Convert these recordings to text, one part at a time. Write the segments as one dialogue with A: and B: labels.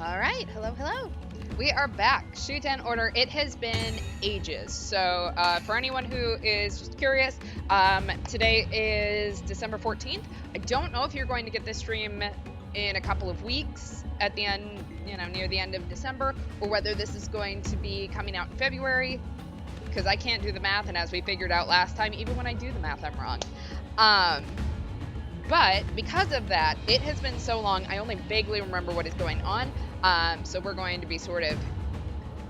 A: All right, hello, hello. We are back. Shuten order. It has been ages. So, for anyone who is just curious, today is December 14th. I don't know if you're going to get this stream in a couple of weeks at the end, near the end of December, or whether this is going to be coming out in February, because I can't do the math, and as we figured out last time, even when I do the math, I'm wrong. But because of that, it has been so long, I only vaguely remember what is going on. So we're going to be sort of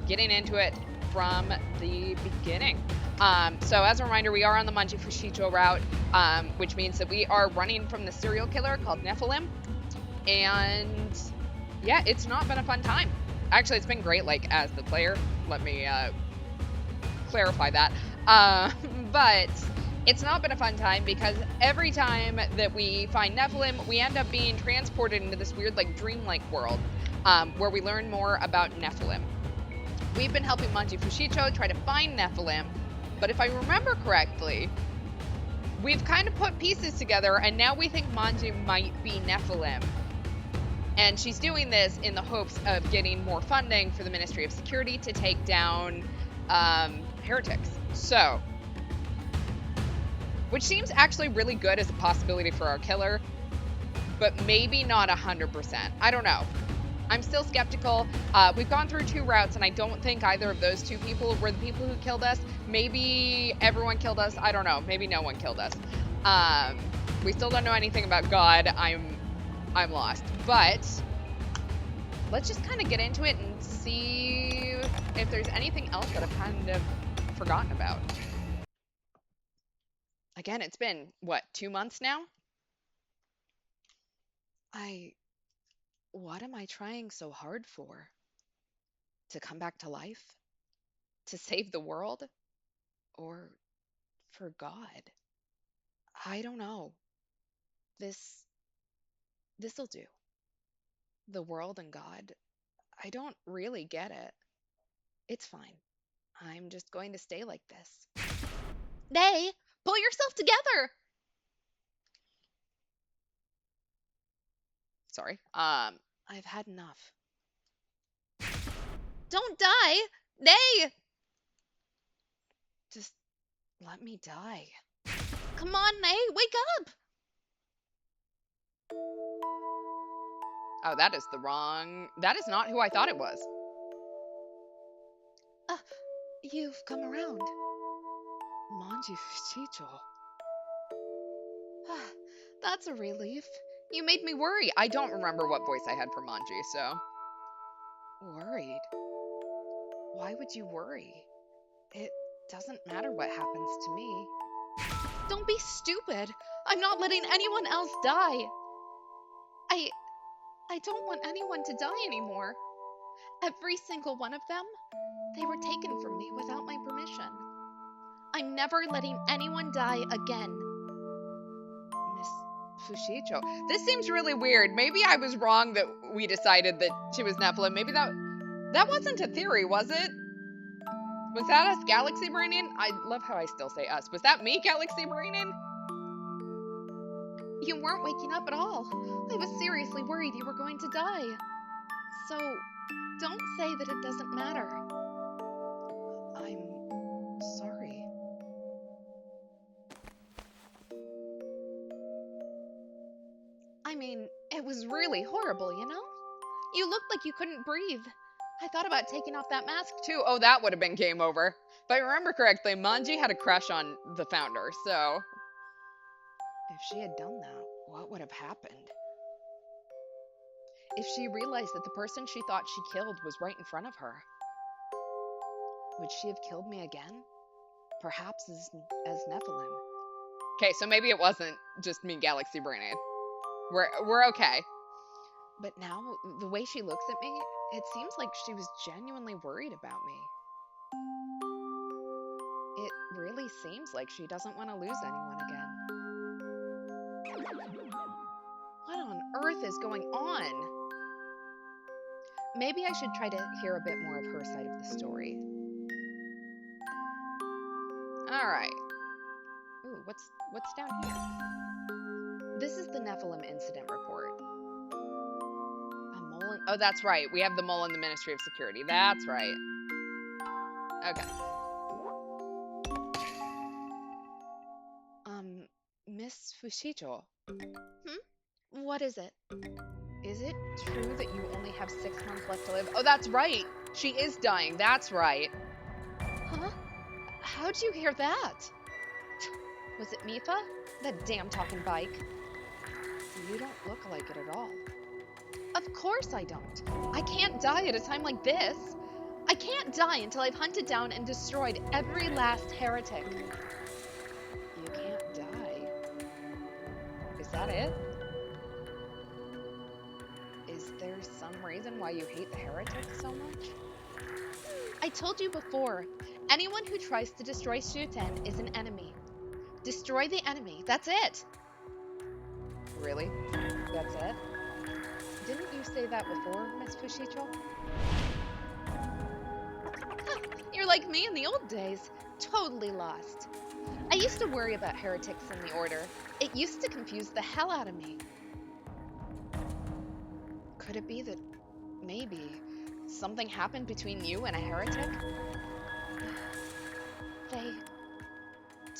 A: getting into it from the beginning. So as a reminder, we are on the Manji Fushicho route, which means that we are running from the serial killer called Nephilim. And yeah, it's not been a fun time. Actually, it's been great, like, as the player. Let me clarify that. But it's not been a fun time because every time that we find Nephilim, we end up being transported into this weird, like, dreamlike world where we learn more about Nephilim. We've been helping Manji Fushicho try to find Nephilim, but if I remember correctly, we've kind of put pieces together, and now we think Manji might be Nephilim. And she's doing this in the hopes of getting more funding for the Ministry of Security to take down heretics. So, which seems actually really good as a possibility for our killer, but maybe not 100%. I don't know. I'm still skeptical. We've gone through two routes, and I don't think either of those two people were the people who killed us. Maybe everyone killed us. I don't know. Maybe no one killed us. We still don't know anything about God. I'm lost. But let's just kind of get into it and see if there's anything else that I've kind of forgotten about. Again, it's been, what, 2 months now? What am I trying so hard for? To come back to life? To save the world? Or for God? I don't know. This'll do. The world and God. I don't really get it. It's fine. I'm just going to stay like this. Nay, pull yourself together! Sorry. I've had enough. Don't die! Nay! Just let me die. Come on, Nay, wake up! Oh, that is not who I thought it was. You've come around. Manji Fushicho. That's a relief. You made me worry. I don't remember what voice I had for Manji, so. Worried? Why would you worry? It doesn't matter what happens to me. Don't be stupid. I'm not letting anyone else die. I don't want anyone to die anymore. Every single one of them, they were taken from me without my permission. I'm never letting anyone die again. Miss Fushicho. This seems really weird. Maybe I was wrong that we decided that she was Nephilim. Maybe that wasn't a theory, was it? Was that us galaxy braining? I love how I still say us. Was that me galaxy braining? You weren't waking up at all. I was seriously worried you were going to die. So, don't say that it doesn't matter. I'm sorry. I mean, it was really horrible, you know? You looked like you couldn't breathe. I thought about taking off that mask too. Oh, that would have been game over. If I remember correctly, Manji had a crush on the founder, so. If she had done that, what would have happened? If she realized that the person she thought she killed was right in front of her, would she have killed me again? Perhaps as Nephilim. Okay, so maybe it wasn't just me galaxy braining. We're okay. But now, the way she looks at me, it seems like she was genuinely worried about me. It really seems like she doesn't want to lose anyone again. What on earth is going on? Maybe I should try to hear a bit more of her side of the story. Alright. Ooh, what's down here? This is the Nephilim incident report. Oh, that's right. We have the mole in the Ministry of Security. That's right. Okay. Um, Miss Fushicho,
B: What is it?
A: is it true that you only have 6 months left to live? Oh, that's right. She is dying. That's right.
B: Huh? How'd you hear that? Was it Mifa? That damn talking bike.
A: You don't look like it at all.
B: Of course I don't. I can't die at a time like this. I can't die until I've hunted down and destroyed every last heretic.
A: You can't die. Is that it? Is there some reason why you hate the heretics so much?
B: I told you before, anyone who tries to destroy Shuten is an enemy. Destroy the enemy, that's it.
A: Really? That's it? Didn't you say that before, Miss Fushicho?
B: You're like me in the old days, totally lost. I used to worry about heretics in the order. It used to confuse the hell out of me.
A: Could it be that maybe something happened between you and a heretic?
B: They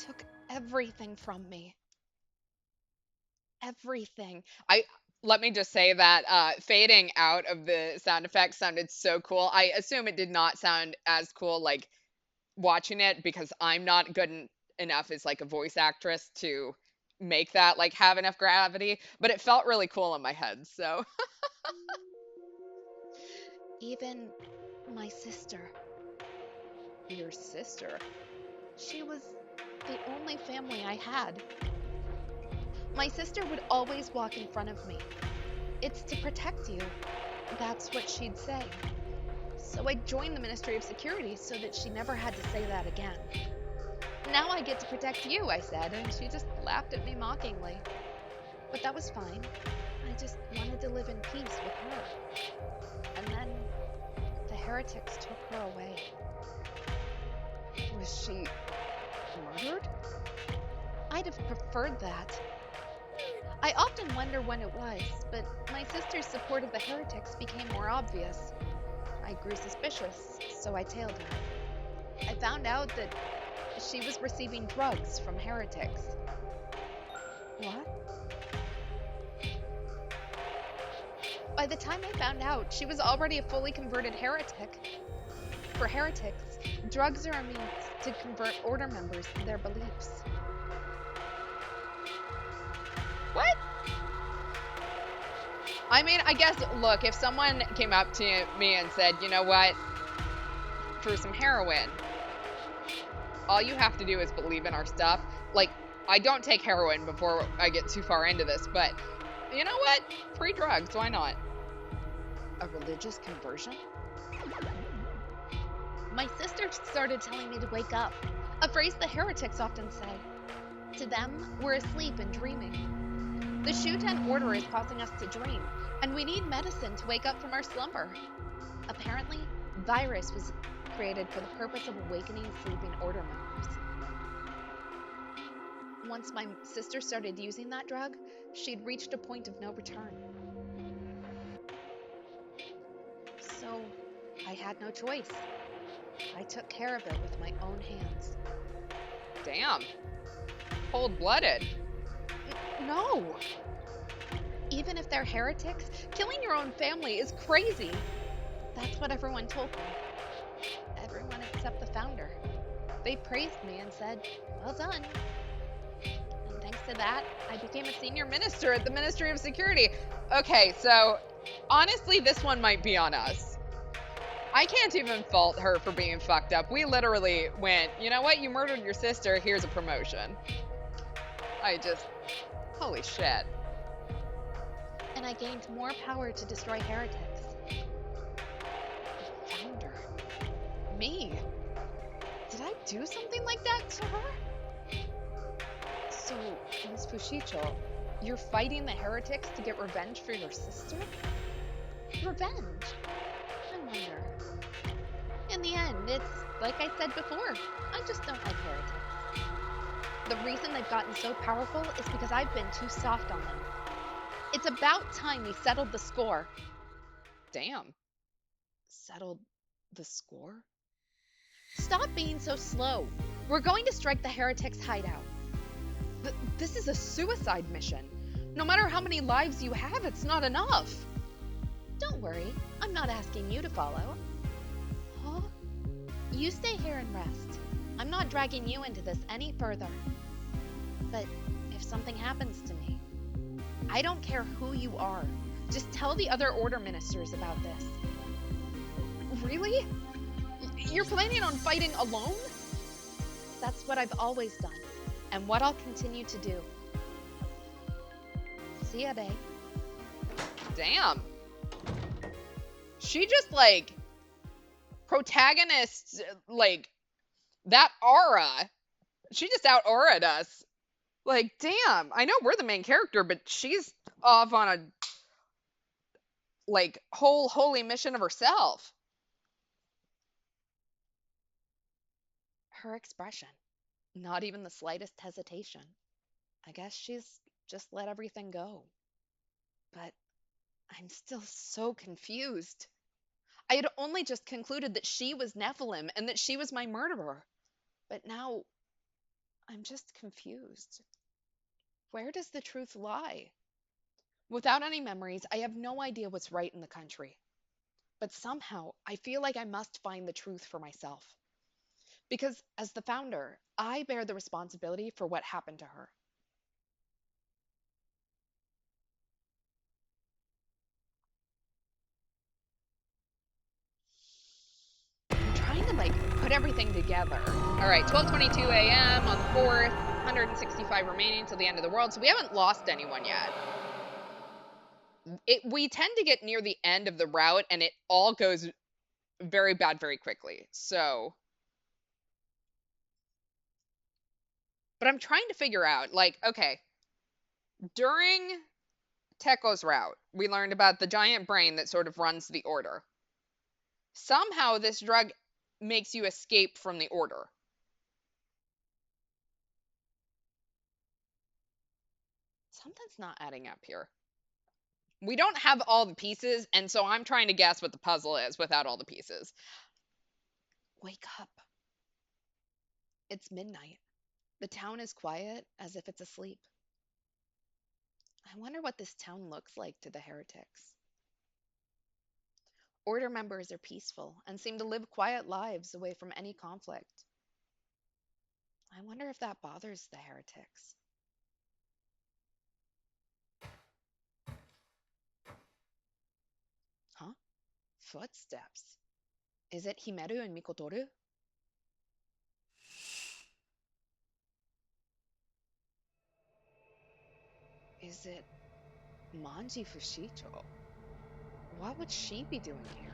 B: took everything from me. Everything.
A: Let me just say that fading out of the sound effects sounded so cool. I assume it did not sound as cool like watching it because I'm not enough as like a voice actress to make that like have enough gravity, but it felt really cool in my head. So,
B: Even my sister.
A: your sister.
B: She was the only family I had. My sister would always walk in front of me. It's to protect you. That's what she'd say. So I joined the Ministry of Security so that she never had to say that again. Now I get to protect you, I said, and she just laughed at me mockingly. But that was fine. I just wanted to live in peace with her. And then the heretics took her away.
A: Was she murdered?
B: I'd have preferred that. I often wonder when it was, but my sister's support of the heretics became more obvious. I grew suspicious, so I tailed her. I found out that she was receiving drugs from heretics.
A: What?
B: By the time I found out, she was already a fully converted heretic. For heretics, drugs are a means to convert order members to their beliefs.
A: What? I mean, I guess, look, if someone came up to me and said, you know what, for some heroin, all you have to do is believe in our stuff. Like, I don't take heroin before I get too far into this, but you know what? Free drugs, why not? A religious conversion?
B: My sister started telling me to wake up, a phrase the heretics often say. To them, we're asleep and dreaming. The Shuten order is causing us to dream, and we need medicine to wake up from our slumber. Apparently, virus was created for the purpose of awakening sleeping order members. Once my sister started using that drug, she'd reached a point of no return. So, I had no choice. I took care of it with my own hands.
A: Damn. Cold-blooded.
B: No! Even if they're heretics, killing your own family is crazy. That's what everyone told me. Everyone except the founder. They praised me and said, well done. And thanks to that, I became a senior
A: Minister at the Ministry of Security. Okay, so honestly, this one might be on us. I can't even fault her for being fucked up. We literally went, you know what, you murdered your sister, here's a promotion. Holy shit.
B: and I gained more power to destroy heretics.
A: The founder. Me. Did I do something like that to her? So, Miss Fushicho, you're fighting the heretics to get revenge for your sister?
B: Revenge? I wonder. In the end, it's like I said before, I just don't like heretics. The reason they've gotten so powerful is because I've been too soft on them. It's about time we settled the score.
A: Damn. Settled the score?
B: Stop being so slow. We're going to strike the heretics' hideout.
A: This is a suicide mission. No matter how many lives you have, it's not enough.
B: Don't worry, I'm not asking you to follow.
A: Huh?
B: You stay here and rest. I'm not dragging you into this any further. But if something happens to me, I don't care who you are. Just tell the other order ministers about this.
A: Really? You're planning on fighting alone?
B: That's what I've always done, and what I'll continue to do. See ya, bae.
A: Damn. She just, like, protagonist, like, that aura. She just out-aura'd us. Like, damn. I know we're the main character, but she's off on a, like, whole holy mission of herself.
B: Her expression, not even the slightest hesitation. I guess she's just let everything go. But I'm still so confused. I had only just concluded that she was Nephilim and that she was my murderer. But now I'm just confused. Where does the truth lie? Without any memories, I have no idea what's right in the country. But somehow, I feel like I must find the truth for myself. Because as the founder, I bear the responsibility for what happened to her.
A: I'm trying to, like, put everything together. All right, 12:22 a.m. on the 4th, 165 remaining till the end of the world. So we haven't lost anyone yet. We tend to get near the end of the route and it all goes very bad very quickly. So, but I'm trying to figure out, like, okay, during Tekko's route, we learned about the giant brain that sort of runs the order. Somehow this drug makes you escape from the order. Something's not adding up here. We don't have all the pieces, and so I'm trying to guess what the puzzle is without all the pieces.
B: Wake up. It's midnight. The town is quiet, as if it's asleep. I wonder what this town looks like to the heretics. Order members are peaceful and seem to live quiet lives away from any conflict. I wonder if that bothers the heretics. Huh? Footsteps. Is it Himeru and Mikotoru? Is it Manji Fushicho? What would she be doing here?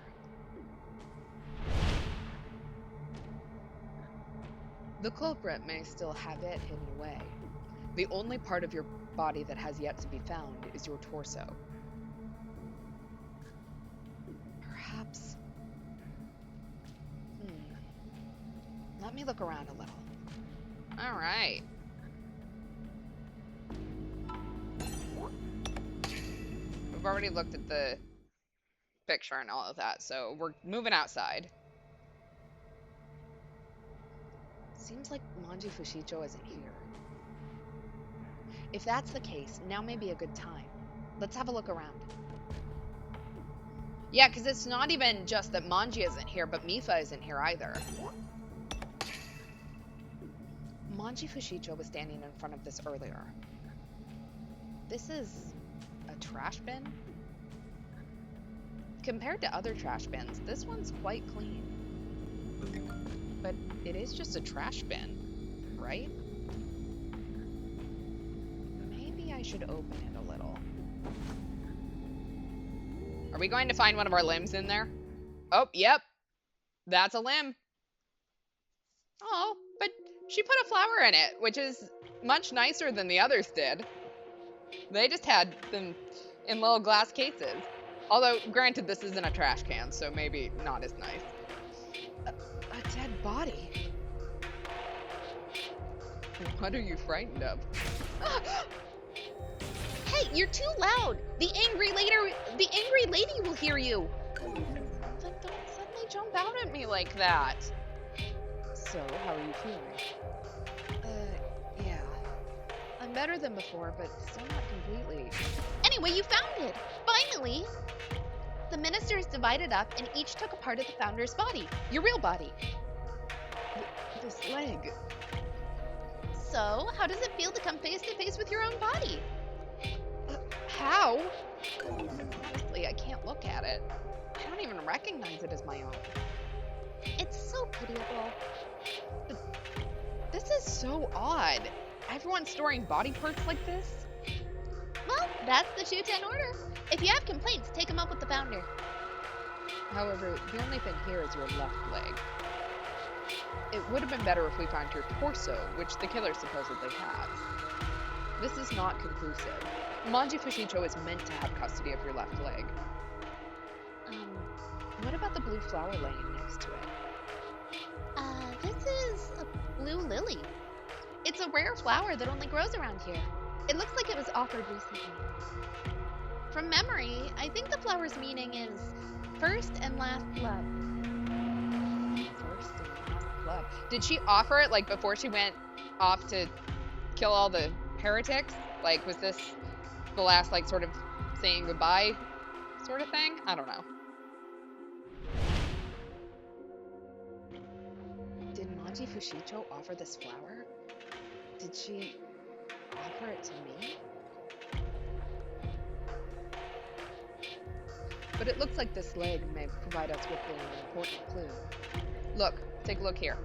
B: The culprit may still have it hidden away. The only part of your body that has yet to be found is your torso. Perhaps. Let me look around a little.
A: All right. We've already looked at the picture and all of that, so we're moving outside.
B: Seems like Manji Fushicho isn't here. If that's the case, now may be a good time. Let's have a look around.
A: Yeah, because it's not even just that Manji isn't here, but Mifa isn't here either.
B: Manji Fushicho was standing in front of this earlier. This is a trash bin? Compared to other trash bins, this one's quite clean. But it is just a trash bin, right? Maybe I should open it a little.
A: Are we going to find one of our limbs in there? Oh, yep. That's a limb. Oh, but she put a flower in it, which is much nicer than the others did. They just had them in little glass cases. Although, granted, this isn't a trash can, so maybe not as nice.
B: A dead body.
A: What are you frightened of?
B: Hey, you're too loud. The angry lady will hear you.
A: Then don't suddenly jump out at me like that. So, how are you feeling? Yeah. I'm better than before, but still not completely.
B: Anyway, you found it! Finally! The ministers divided up and each took a part of the founder's body, your real body.
A: This leg.
B: So, how does it feel to come face to face with your own body?
A: How? Honestly, I can't look at it. I don't even recognize it as my own.
B: It's so pitiable.
A: This is so odd. Everyone's storing body parts like this?
B: Well, that's the Shuten order. If you have complaints, take them up with the founder.
A: However, the only thing here is your left leg. It would have been better if we found your torso, which the killer supposedly has. This is not conclusive. Manji Fushicho is meant to have custody of your left leg. What about the blue flower laying next to it?
B: This is a blue lily. It's a rare flower that only grows around here. It looks like it was offered recently. From memory, I think the flower's meaning is first and last love.
A: First and last love. Did she offer it like before she went off to kill all the heretics? Like, was this the last like sort of saying goodbye sort of thing? I don't know. Did Manji Fushicho offer this flower? Did she offer it to me? But it looks like this leg may provide us with an important clue. Look, take a look here.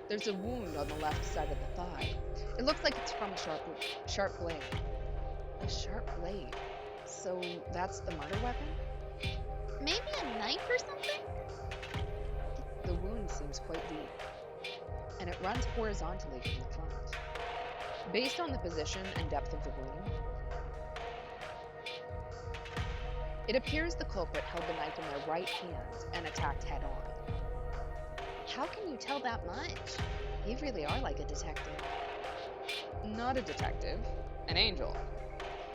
A: There's a wound on the left side of the thigh. It looks like it's from a sharp blade. A sharp blade? So that's the murder weapon?
B: Maybe a knife or something?
A: The wound seems quite deep, and it runs horizontally from the front. Based on the position and depth of the wound, it appears the culprit held the knife in their right hand and attacked head-on.
B: How can you tell that much?
A: You really are like a detective. Not a detective, an angel.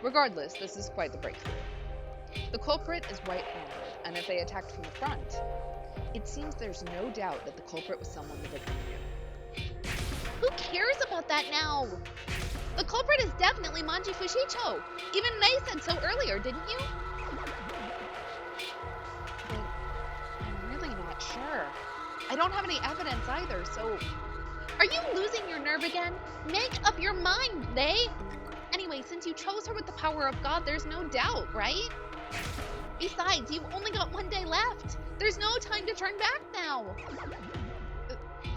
A: Regardless, this is quite the breakthrough. The culprit is right-handed, and if they attacked from the front, it seems there's no doubt that the culprit was someone the victim knew.
B: Who cares about that now? The culprit is definitely Manji Fushicho. Even they said so earlier, didn't you?
A: But I'm really not sure. I don't have any evidence either, so...
B: Are you losing your nerve again? Make up your mind, they. Anyway, since you chose her with the power of God, there's no doubt, right? Besides, you've only got one day left. There's no time to turn back now.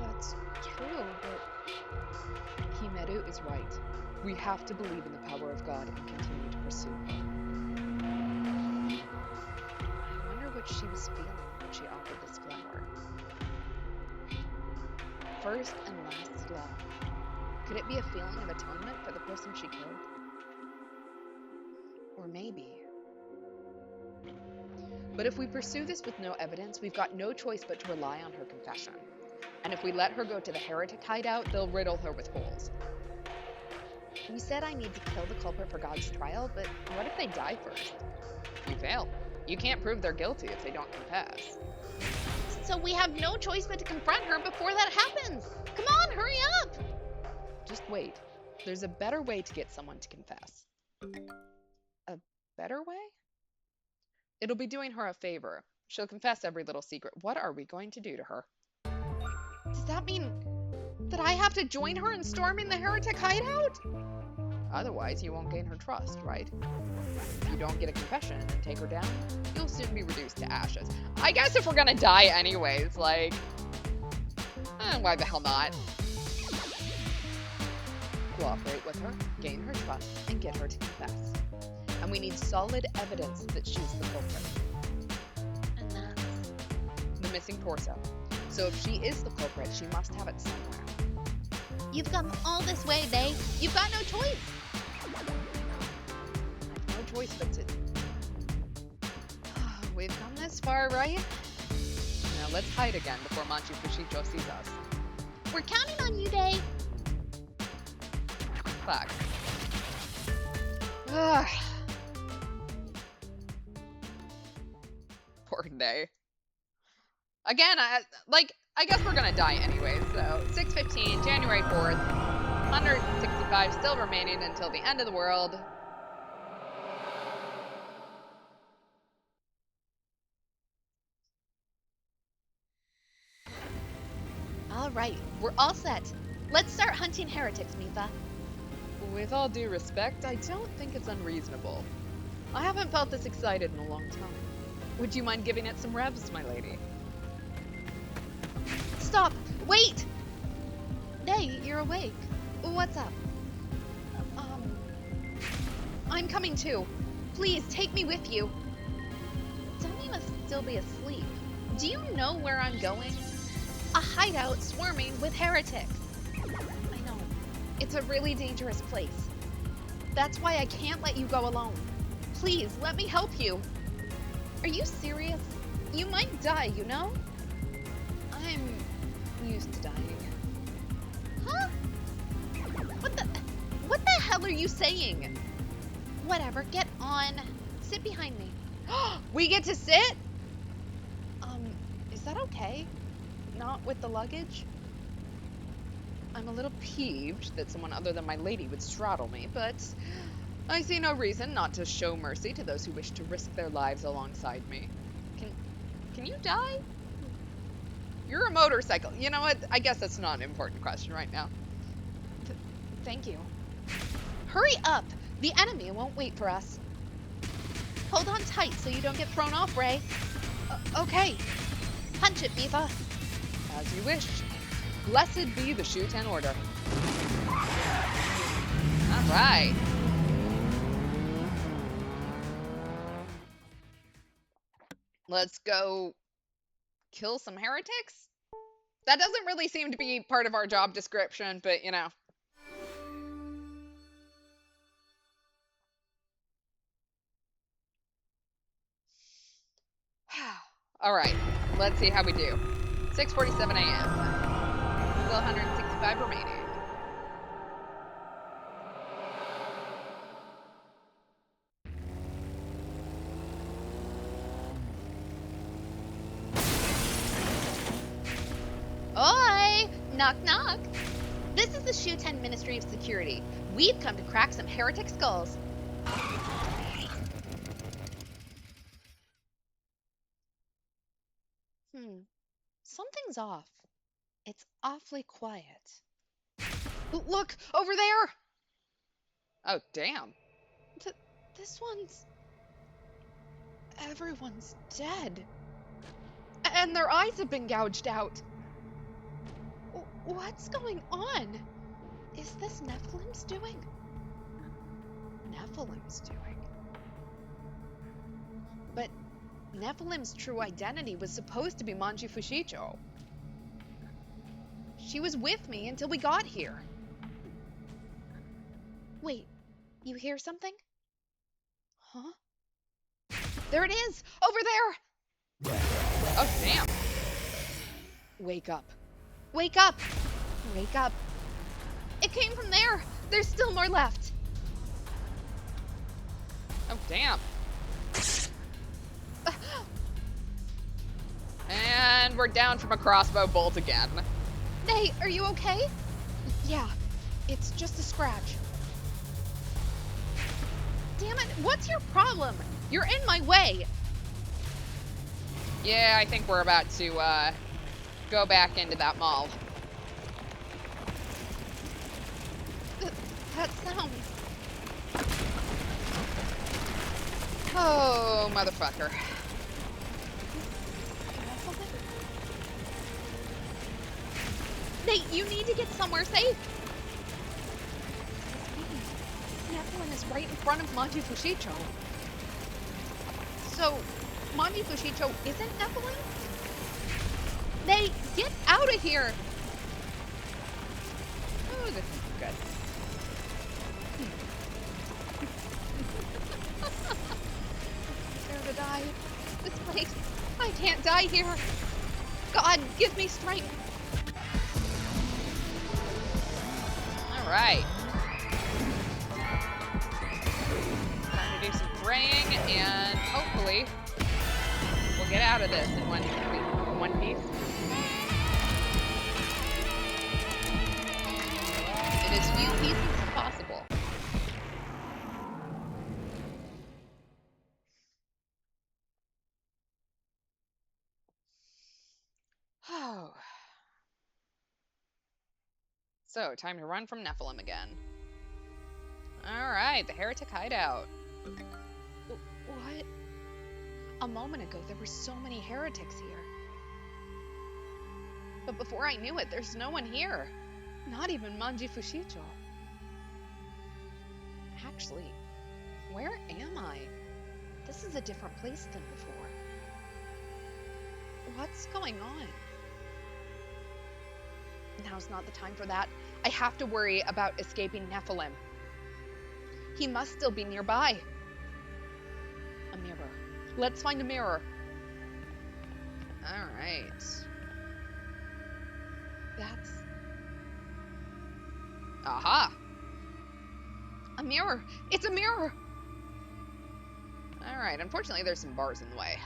A: That's true, but... Himeru is right. We have to believe in the power of God and continue to pursue her. I wonder what she was feeling when she offered this flower. First and last love. Could it be a feeling of atonement for the person she killed? Or maybe... But if we pursue this with no evidence, we've got no choice but to rely on her confession. And if we let her go to the heretic hideout, they'll riddle her with holes. You said I need to kill the culprit for God's trial, but what if they die first? You fail. You can't prove they're guilty if they don't confess.
B: So we have no choice but to confront her before that happens. Come on, hurry up!
A: Just wait. There's a better way to get someone to confess. A better way? It'll be doing her a favor. She'll confess every little secret. What are we going to do to her?
B: Does that mean that I have to join her in storming the heretic hideout?
A: Otherwise, you won't gain her trust, right? If you don't get a confession and take her down, you'll soon be reduced to ashes. I guess if we're gonna die anyways, like... why the hell not? Cooperate with her, gain her trust, and get her to confess. And we need solid evidence that she's the culprit.
B: And that's...
A: The missing torso. So if she is the culprit, she must have it somewhere.
B: You've come all this way, Day. You've got no choice.
A: I've no choice but to... We've come this far, right? Now let's hide again before Manji Fushicho sees us.
B: We're counting on you, Day.
A: Fuck. Ugh. Poor day. Again, I guess we're gonna die anyway. So 6:15, January 4th, 165 still remaining until the end of the world.
B: All right, we're all set. Let's start hunting heretics, Mifa.
A: With all due respect, I don't think it's unreasonable. I haven't felt this excited in a long time. Would you mind giving it some revs, my lady?
B: Stop! Wait! Nay, you're awake. What's up? I'm coming too. Please, take me with you. Dummy must still be asleep. Do you know where I'm going? A hideout swarming with heretics. I know. It's a really dangerous place. That's why I can't let you go alone. Please, let me help you. Are you serious? You might die, you know? I'm used to dying. Huh? What the hell are you saying? Whatever, get on. Sit behind me.
A: We get to sit?
B: Is that okay? Not with the luggage?
A: I'm a little peeved that someone other than my lady would straddle me, but I see no reason not to show mercy to those who wish to risk their lives alongside me. Can you die? You're a motorcycle. You know what? I guess that's not an important question right now.
B: Thank you. Hurry up! The enemy won't wait for us. Hold on tight so you don't get thrown off, Ray. Okay. Punch it, Mifa.
A: As you wish. Blessed be the Shuten order. All right. Let's go kill some heretics? That doesn't really seem to be part of our job description, but you know. All right, let's see how we do. 6:47 a.m. Still 165 remaining.
B: Oi! Knock, knock. This is the Shuten Ministry of Security. We've come to crack some heretic skulls. Something's off. It's awfully quiet.
A: Look, over there! Oh, damn.
B: This one's... Everyone's dead. And their eyes have been gouged out. What's going on? Is this Nephilim's doing? Nephilim's doing? But Nephilim's true identity was supposed to be Manji Fushicho. She was with me until we got here. Wait, you hear something? Huh? There it is! Over there!
A: Oh, damn.
B: Wake up. Wake up! Wake up. It came from there! There's still more left.
A: Oh, damn. And we're down from a crossbow bolt again.
B: Nay, are you okay? Yeah, it's just a scratch. Damn it, what's your problem? You're in my way.
A: Yeah, I think we're about to go back into that mall.
B: That sound.
A: Oh, motherfucker.
B: Nate, you need to get somewhere safe. Nephilim is right in front of Manji Fushicho. So, Manji Fushicho isn't Nephilim? Nate, get out of here!
A: Oh, this is good.
B: I'm scared to die. This place, I can't die here. God, give me strength.
A: All right. Time to do some praying, and hopefully we'll get out of this in one piece.
B: In as few pieces as possible.
A: Oh. So, time to run from Nephilim again. Alright, the heretic hideout.
B: What? A moment ago, there were so many heretics here. But before I knew it, there's no one here. Not even Manji Fushicho. Actually, where am I? This is a different place than before. What's going on? Now's not the time for that. I have to worry about escaping Nephilim. He must still be nearby. A mirror. Let's find a mirror.
A: Alright.
B: That's
A: Aha!
B: a mirror. It's a mirror.
A: Alright, unfortunately there's some bars in the way.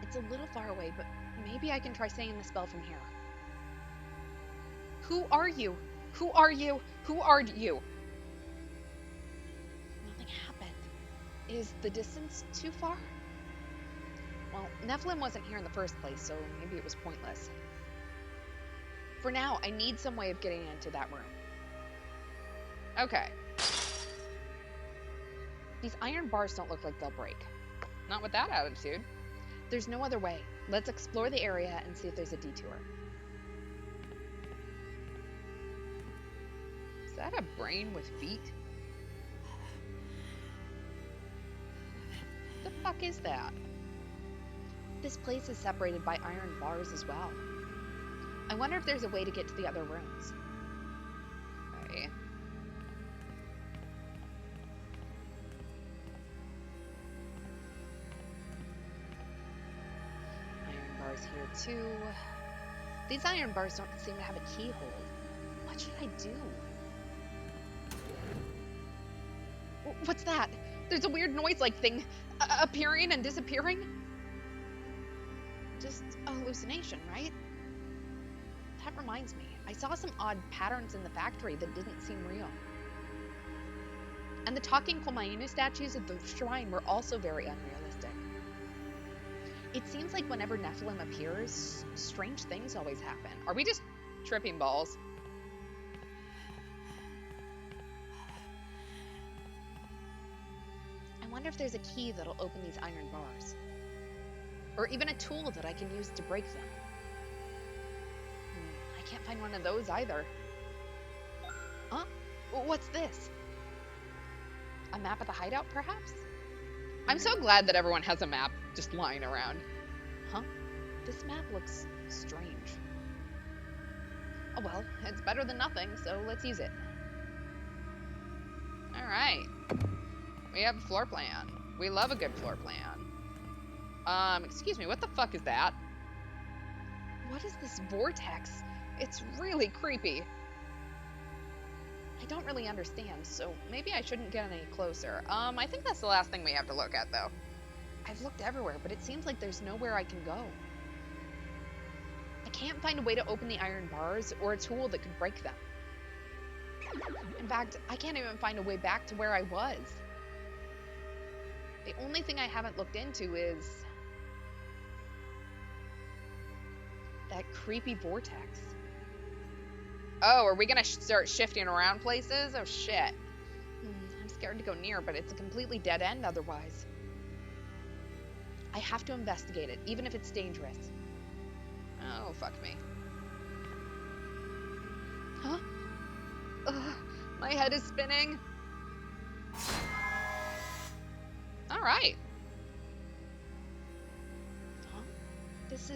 B: It's a little far away, but maybe I can try saying the spell from here. Who are you? Who are you? Who are you? Nothing happened. Is the distance too far? Well, Nephilim wasn't here in the first place, so maybe it was pointless. For now, I need some way of getting into that room.
A: Okay.
B: These iron bars don't look like they'll break.
A: Not with that attitude.
B: There's no other way. Let's explore the area and see if there's a detour.
A: Is that a brain with feet?
B: The fuck is that? This place is separated by iron bars as well. I wonder if there's a way to get to the other rooms.
A: Okay.
B: Iron bars here too. These iron bars don't seem to have a keyhole. What should I do? What's that? There's a weird noise-like thing appearing and disappearing. Just a hallucination, right? That reminds me, I saw some odd patterns in the factory that didn't seem real. And the talking Komainu statues at the shrine were also very unrealistic. It seems like whenever Nephilim appears, strange things always happen.
A: Are we just tripping balls?
B: I wonder if there's a key that'll open these iron bars. Or even a tool that I can use to break them. I can't find one of those either. Huh? What's this? A map of the hideout, perhaps?
A: I'm so glad that everyone has a map just lying around.
B: Huh? This map looks strange. Oh well, it's better than nothing, so let's use it.
A: Alright. We have a floor plan. We love a good floor plan. Excuse me, what the fuck is that?
B: What is this vortex? It's really creepy. I don't really understand, so maybe I shouldn't get any closer.
A: I think that's the last thing we have to look at, though.
B: I've looked everywhere, but it seems like there's nowhere I can go. I can't find a way to open the iron bars or a tool that could break them. In fact, I can't even find a way back to where I was. The only thing I haven't looked into is that creepy vortex.
A: Oh, are we gonna start shifting around places? Oh, shit.
B: I'm scared to go near, but it's a completely dead end otherwise. I have to investigate it, even if it's dangerous.
A: Oh, fuck me.
B: Huh? My head is spinning.
A: Alright.
B: Huh? This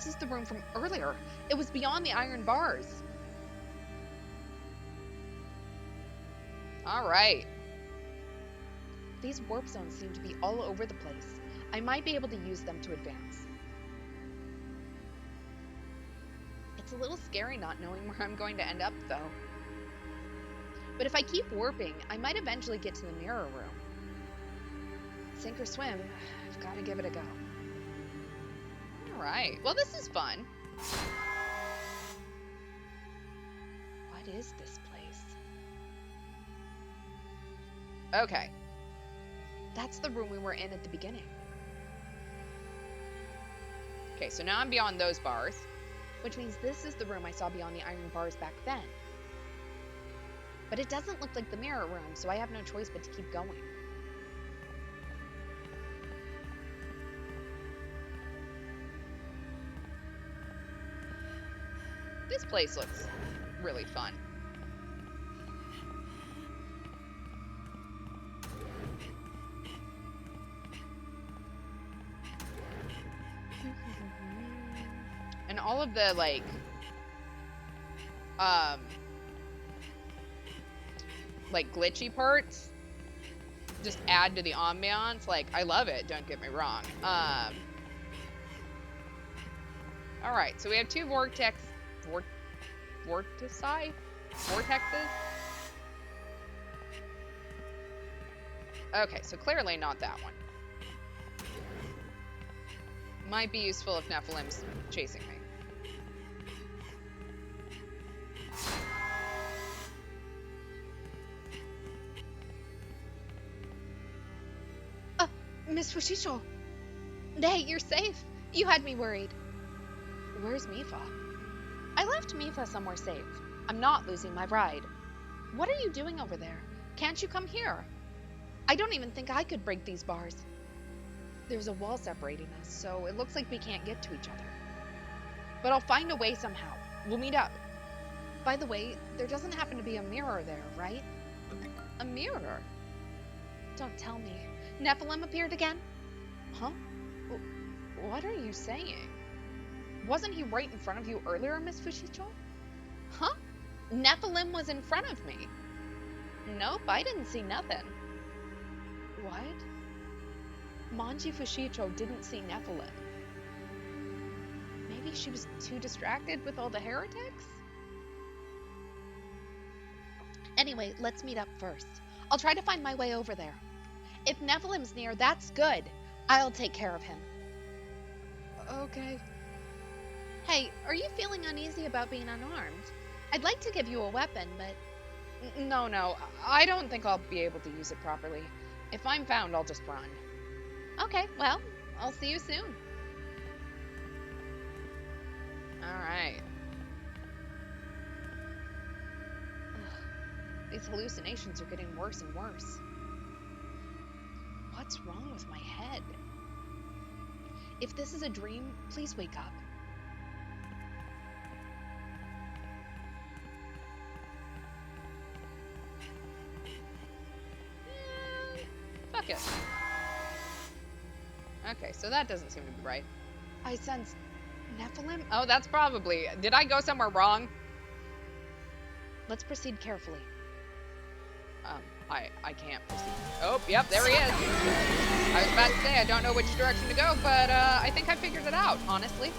B: is the room from earlier. It was beyond the iron bars.
A: Alright.
B: These warp zones seem to be all over the place. I might be able to use them to advance. It's a little scary not knowing where I'm going to end up, though. But if I keep warping, I might eventually get to the mirror room. sink or swim. I've got to give it a go.
A: All right. Well, this is fun.
B: What is this place?
A: Okay.
B: That's the room we were in at the beginning.
A: Okay, so now I'm beyond those bars.
B: Which means this is the room I saw beyond the iron bars back then. But it doesn't look like the mirror room, so I have no choice but to keep going.
A: This place looks really fun. And all of the, like glitchy parts just add to the ambiance. Like, I love it, don't get me wrong. All right, so we have two vortexes. Okay, so clearly not that one. Might be useful if Nephilim's chasing me.
B: Miss Fushicho! Hey, you're safe! You had me worried. Where's Mifa? I left Mifa somewhere safe. I'm not losing my ride. What are you doing over there? Can't you come here? I don't even think I could break these bars. There's a wall separating us, so it looks like we can't get to each other. But I'll find a way somehow. We'll meet up. By the way, there doesn't happen to be a mirror there, right? A mirror? Don't tell me. Nephilim appeared again? Huh? What are you saying? Wasn't he right in front of you earlier, Miss Fushicho? Huh? Nephilim was in front of me. Nope, I didn't see nothing. What? Manji Fushicho didn't see Nephilim. Maybe she was too distracted with all the heretics? Anyway, let's meet up first. I'll try to find my way over there. If Nephilim's near, that's good. I'll take care of him. Okay. Hey, are you feeling uneasy about being unarmed? I'd like to give you a weapon, but...
A: No, I don't think I'll be able to use it properly. If I'm found, I'll just run.
B: Okay, well, I'll see you soon.
A: Alright. These hallucinations are getting worse and worse. What's wrong with my head?
B: If this is a dream, please wake up.
A: Fuck it. Okay, so that doesn't seem to be right.
B: I sense Nephilim.
A: Oh, that's probably... Did I go somewhere wrong?
B: Let's proceed carefully.
A: I can't proceed. Oh, yep, there he is. I was about to say I don't know which direction to go, but I think I figured it out, honestly.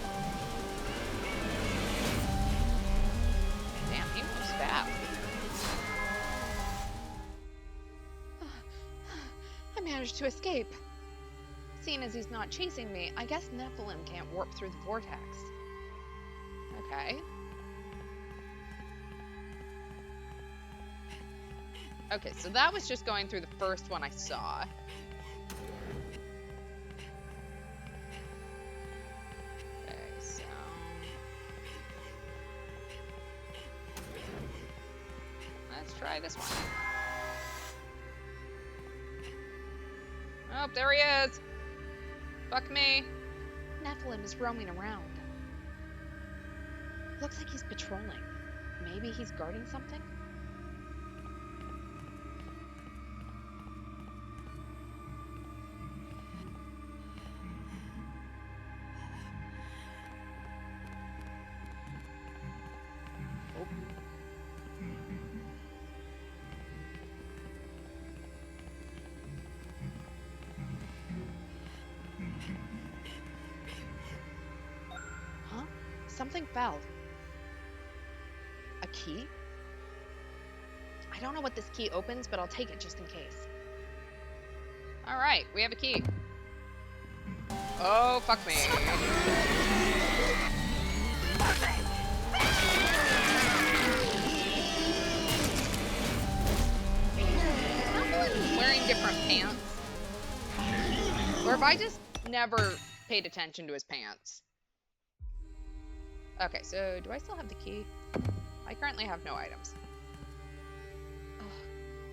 A: Damn, he moves fast.
B: I managed to escape. Seeing as he's not chasing me, I guess Nephilim can't warp through the vortex.
A: Okay. Okay, so that was just going through the first one I saw. Okay, so... let's try this one. Oh, there he is! Fuck me.
B: Nephilim is roaming around. Looks like he's patrolling. Maybe he's guarding something? Something fell. A key? I don't know what this key opens, but I'll take it just in case.
A: Alright, we have a key. Oh, fuck me. Someone's wearing different pants. Or if I just never paid attention to his pants. Okay, so do I still have the key? I currently have no items. Ugh,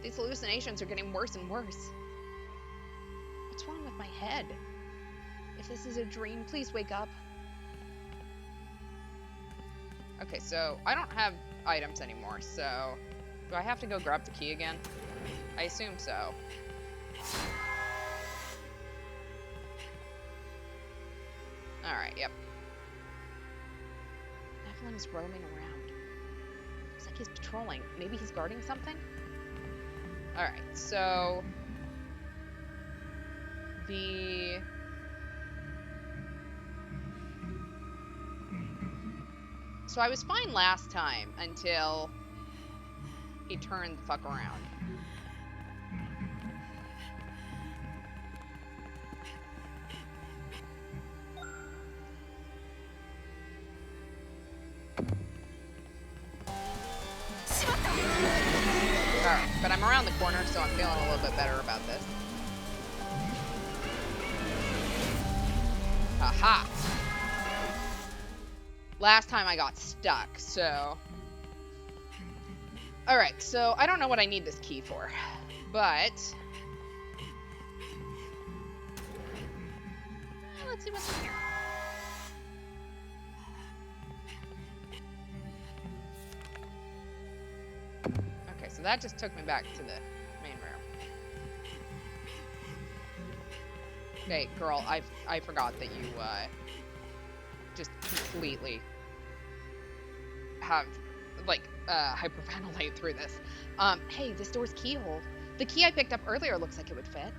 A: these hallucinations are getting worse and worse. What's wrong with my head? If this is a dream, please wake up. Okay, so I don't have items anymore, so do I have to go grab the key again? I assume so. Alright, yep. Nephilim is roaming around. Looks like he's patrolling. Maybe he's guarding something? Alright, so So I was fine last time until he turned the fuck around. Alright, but I'm around the corner, so I'm feeling a little bit better about this. Aha! Last time I got stuck, so... Alright, so I don't know what I need this key for, but... let's see what's in here. Okay, so that just took me back to the main room. Okay, girl, I forgot that you, just completely have, like, hyperventilate through this. Hey, this door's keyhole. The key I picked up earlier looks like it would fit.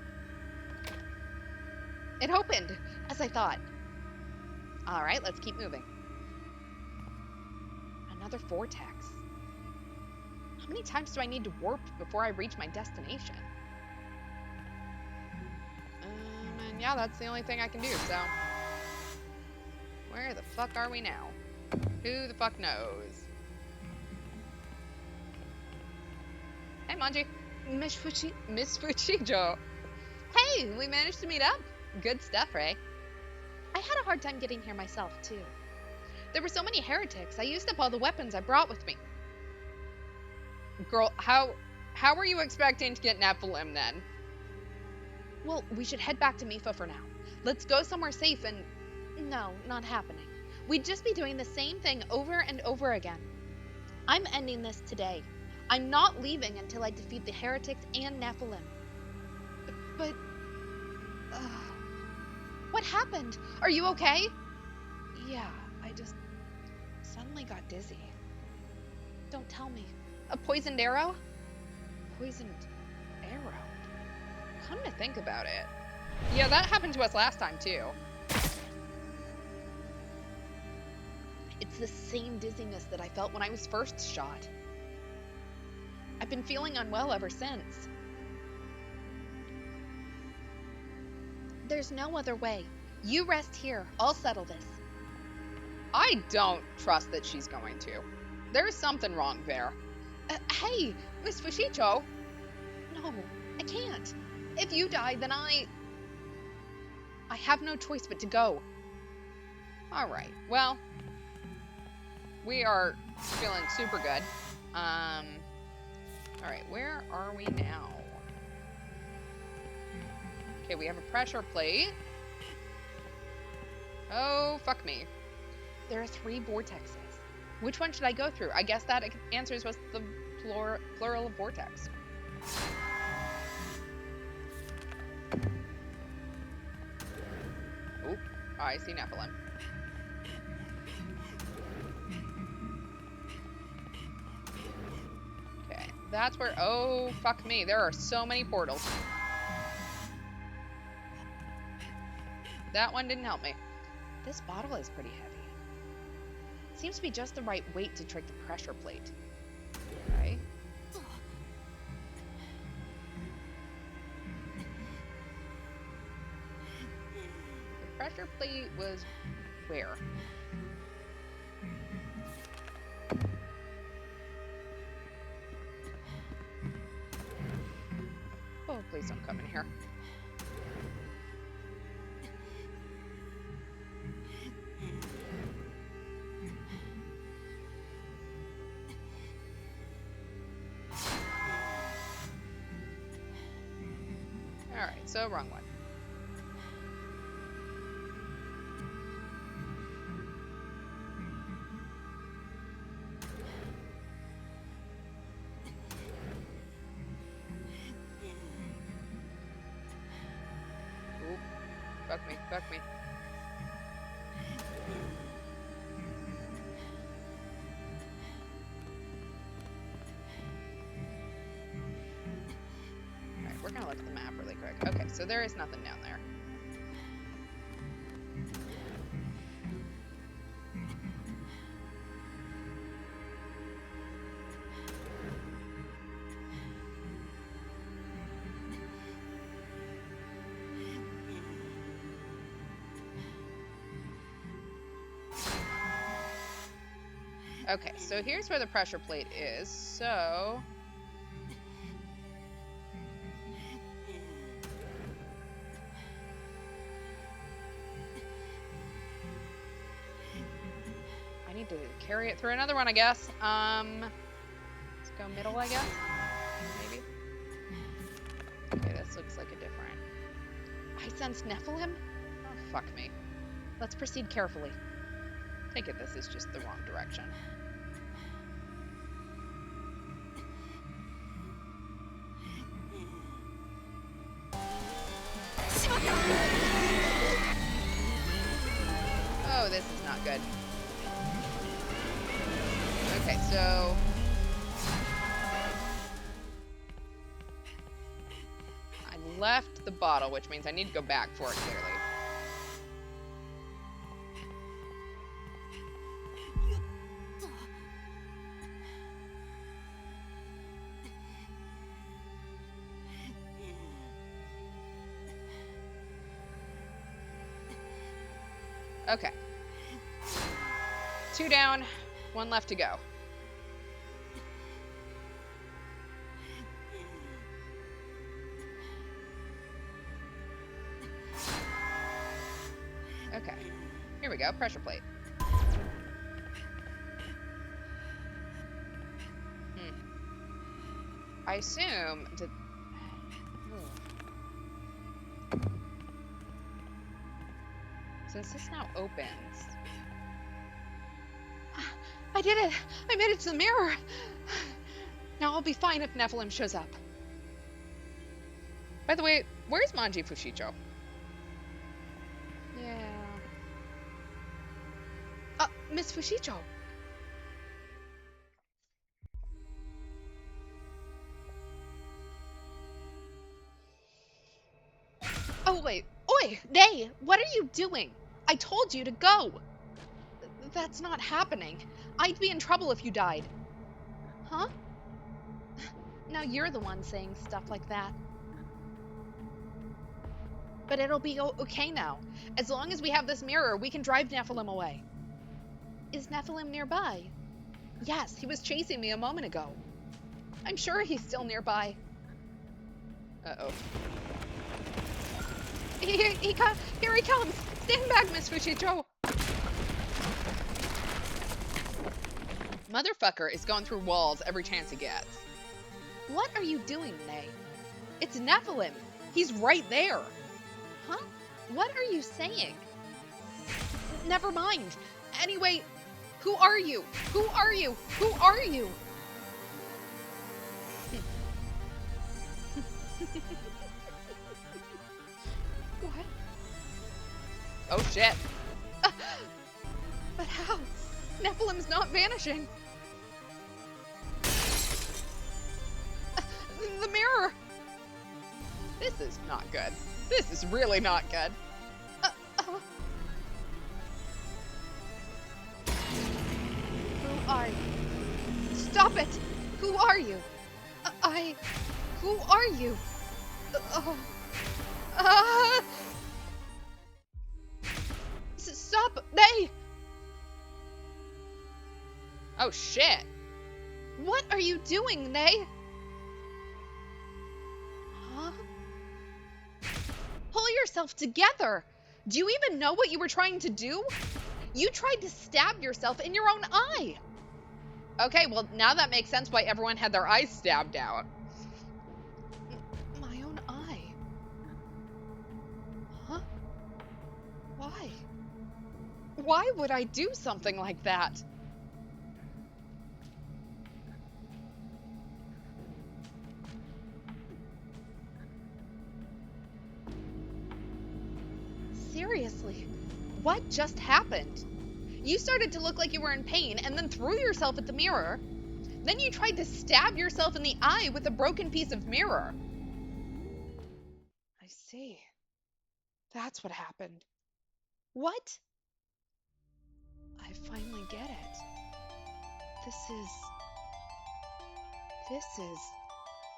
A: It opened, as I thought. All right, let's keep moving. Another vortex. How many times do I need to warp before I reach my destination? And yeah, that's the only thing I can do, so... Where the fuck are we now? Who the fuck knows? Hey, Manji. Miss Fushicho. Hey, we managed to meet up. Good stuff, Ray. I had a hard time getting here myself, too. There were so many heretics, I used up all the weapons I brought with me. Girl, how were you expecting to get Nephilim then? Well, we should head back to Mifa for now. Let's go somewhere safe and... No, not happening. We'd just be doing the same thing over and over again. I'm ending this today. I'm not leaving until I defeat the heretics and Nephilim. But... what happened? Are you okay? Yeah, I just suddenly got dizzy. Don't tell me. A poisoned arrow? Poisoned arrow? Come to think about it. Yeah, that happened to us last time, too. It's the same dizziness that I felt when I was first shot. I've been feeling unwell ever since. There's no other way. You rest here. I'll settle this. I don't trust that she's going to. There's something wrong there. Hey, Miss Fushicho. No, I can't. If you die, then I have no choice but to go. Alright, well, we are feeling super good. Alright, where are we now? Okay, we have a pressure plate. Oh, fuck me. There are 3 vortexes. Which one should I go through? I guess that answers what's the plural of vortex. Oop, I see Nephilim. Okay, that's where... Oh, fuck me. There are so many portals. That one didn't help me. This bottle is pretty heavy. Seems to be just the right weight to trick the pressure plate. Right? pressure plate was where? Oh, please don't come in here. Alright, so wrong one. Oop. Fuck me, fuck me. Alright, we're gonna look at the map really quick. Okay, so there is nothing down there. Okay, so here's where the pressure plate is, so... I need to carry it through another one, I guess. Let's go middle, I guess? Maybe? Okay, this looks like a different...
B: I sense Nephilim.
A: Oh, fuck me.
B: Let's proceed carefully.
A: Take it this is just the wrong direction. Oh, this is not good. Okay, so... I left the bottle, which means I need to go back for it, clearly. Okay. 2 down, 1 left to go. Okay. Here we go, pressure plate. I assume that... Since this now opens...
B: I did it! I made it to the mirror! Now I'll be fine if Nephilim shows up.
A: By the way, where's Manji Fushicho?
B: Yeah. Miss Fushicho. Oh, wait. Oi! Nay! What are you doing? I told you to go! That's not happening. I'd be in trouble if you died. Huh? Now you're the one saying stuff like that. But it'll be okay now. As long as we have this mirror, we can drive Nephilim away. Is Nephilim nearby? Yes, he was chasing me a moment ago. I'm sure he's still nearby.
A: Uh-oh.
B: Here he comes! Stand back, Miss Fushicho!
A: Motherfucker is going through walls every chance he gets.
B: What are you doing, Nay? It's Nephilim! He's right there! Huh? What are you saying? Never mind. Anyway, who are you? Who are you? Who are you? What?
A: Oh shit.
B: But how? Nephilim's not vanishing. The mirror.
A: This is not good. This is really not good.
B: Who are you? Stop it! Who are you? Who are you?
A: Oh, shit.
B: What are you doing, Nay? Huh? Pull yourself together! Do you even know what you were trying to do? You tried to stab yourself in your own eye!
A: Okay, well, now that makes sense why everyone had their eyes stabbed out.
B: My own eye? Huh? Why?
A: Why would I do something like that?
B: Seriously, what just happened? You started to look like you were in pain and then threw yourself at the mirror. Then you tried to stab yourself in the eye with a broken piece of mirror. I see. That's what happened. What? I finally get it. This is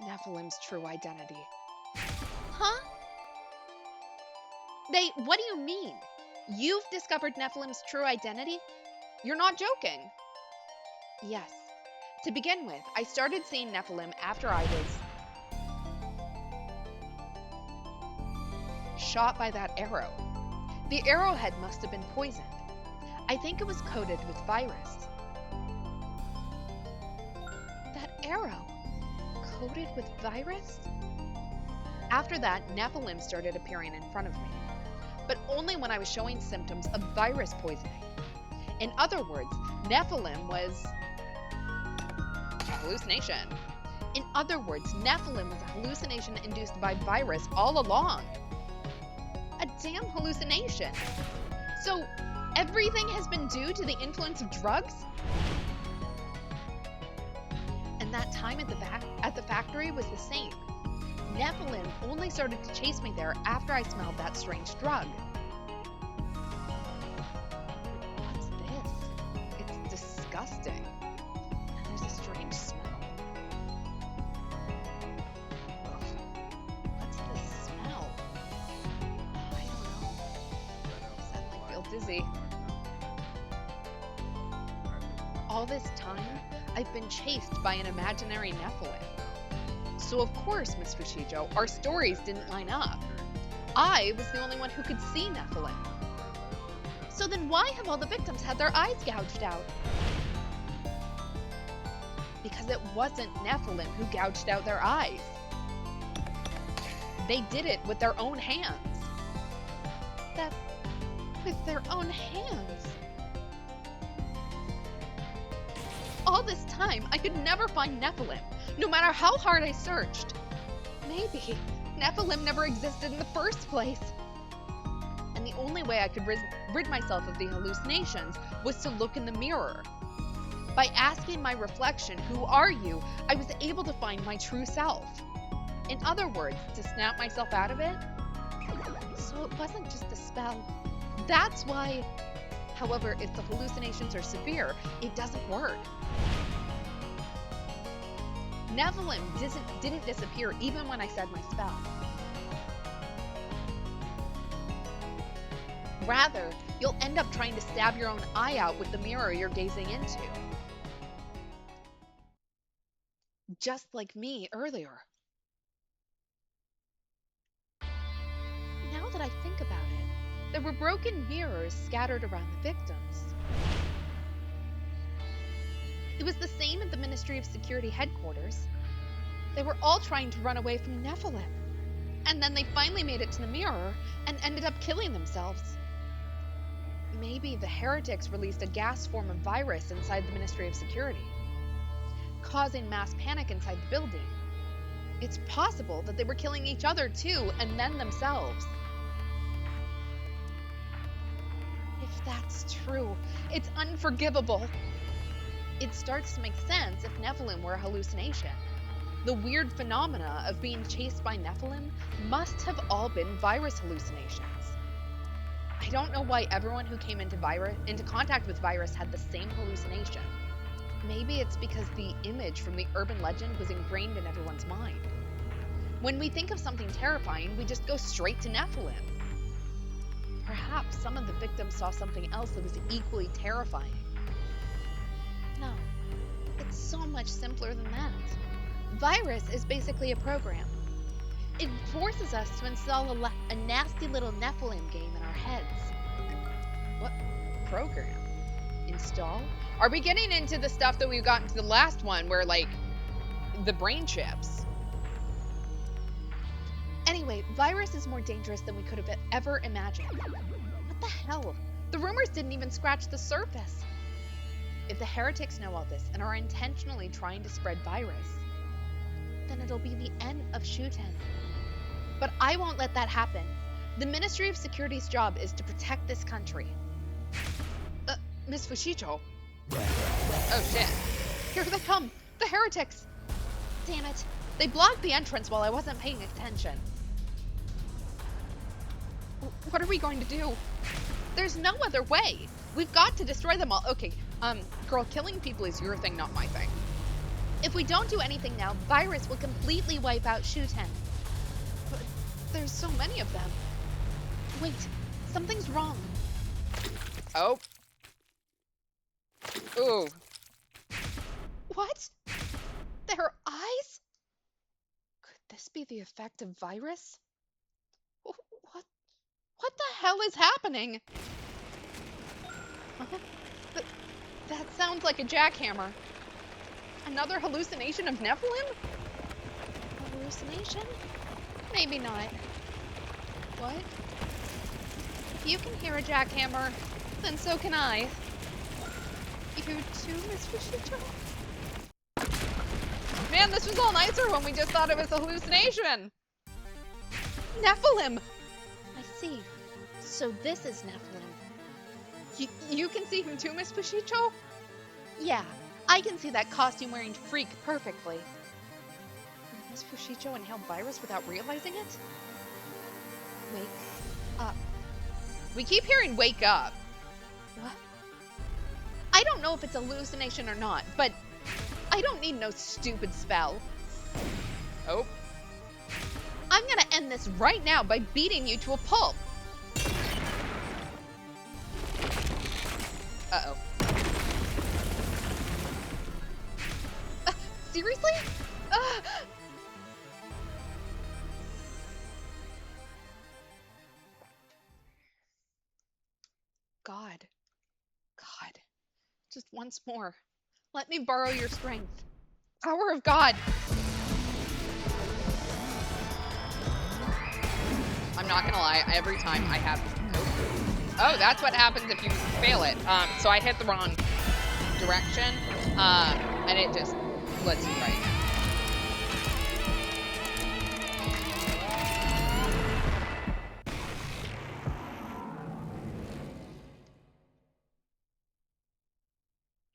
B: Nephilim's true identity. Huh? What do you mean? You've discovered Nephilim's true identity? You're not joking. Yes. To begin with, I started seeing Nephilim after I was shot by that arrow. The arrowhead must have been poisoned. I think it was coated with virus. That arrow? Coated with virus? After that, Nephilim started appearing in front of me, but only when I was showing symptoms of virus poisoning. In other words, Nephilim was
A: a hallucination.
B: In other words, Nephilim was a hallucination induced by virus all along. A damn hallucination. So, everything has been due to the influence of drugs? And that time at the factory was the same. Nephilim only started to chase me there after I smelled that strange drug. What's this? It's disgusting. And there's a strange smell. Ugh. What's this smell? I don't know. I suddenly feel dizzy. All this time, I've been chased by an imaginary Nephilim. So of course, Miss Fushicho, our stories didn't line up. I was the only one who could see Nephilim. So then why have all the victims had their eyes gouged out? Because it wasn't Nephilim who gouged out their eyes. They did it with their own hands. With their own hands? All this time, I could never find Nephilim, no matter how hard I searched. Maybe Nephilim never existed in the first place. And the only way I could rid myself of the hallucinations was to look in the mirror. By asking my reflection, "Who are you?" I was able to find my true self. In other words, to snap myself out of it. So it wasn't just a spell. That's why. However, if the hallucinations are severe, it doesn't work. Nephilim didn't disappear even when I said my spell. Rather, you'll end up trying to stab your own eye out with the mirror you're gazing into. Just like me earlier. Now that I think about it, there were broken mirrors scattered around the victims. It was the same at the Ministry of Security headquarters. They were all trying to run away from Nephilim. And then they finally made it to the mirror and ended up killing themselves. Maybe the heretics released a gas form of virus inside the Ministry of Security, causing mass panic inside the building. It's possible that they were killing each other too, and then themselves. If that's true, it's unforgivable. It starts to make sense if Nephilim were a hallucination. The weird phenomena of being chased by Nephilim must have all been virus hallucinations. I don't know why everyone who came into contact with virus had the same hallucination. Maybe it's because the image from the urban legend was ingrained in everyone's mind. When we think of something terrifying, we just go straight to Nephilim. Perhaps some of the victims saw something else that was equally terrifying. No, So much simpler than that. Virus is basically a program. It forces us to install a nasty little Nephilim game in our heads.
A: What program? Install? Are we getting into the stuff that we got into the last one where, like, the brain chips?
B: Anyway, virus is more dangerous than we could have ever imagined. What the hell? The rumors didn't even scratch the surface. If the heretics know all this and are intentionally trying to spread virus, then it'll be the end of Shuten. But I won't let that happen. The Ministry of Security's job is to protect this country.
A: Miss Fushicho. Oh, shit.
B: Here they come! The heretics! Damn it. They blocked the entrance while I wasn't paying attention.
A: What are we going to do?
B: There's no other way. We've got to destroy them all.
A: Okay, girl, killing people is your thing, not my thing.
B: If we don't do anything now, virus will completely wipe out Shuten. But there's so many of them. Wait, something's wrong.
A: Oh. Ooh.
B: What? Their eyes? Could this be the effect of virus? What the hell is happening? That sounds like a jackhammer. Another hallucination of Nephilim? Hallucination? Maybe not. What? If you can hear a jackhammer, then so can I. You too, Miss Fushicho?
A: Man, this was all nicer when we just thought it was a hallucination.
B: Nephilim! I see. So this is Nephilim.
A: You can see him too, Miss Fushicho?
B: Yeah, I can see that costume-wearing freak perfectly. Did Miss Fushicho inhale virus without realizing it? Wake up.
A: We keep hearing wake up.
B: What? I don't know if it's a hallucination or not, but I don't need no stupid spell.
A: Oh.
B: I'm gonna end this right now by beating you to a pulp.
A: Uh-oh.
B: Seriously? God. Just once more. Let me borrow your strength. Power of God.
A: I'm not gonna lie, every time I have... Oh, that's what happens if you fail it. So I hit the wrong direction, and it just lets you right.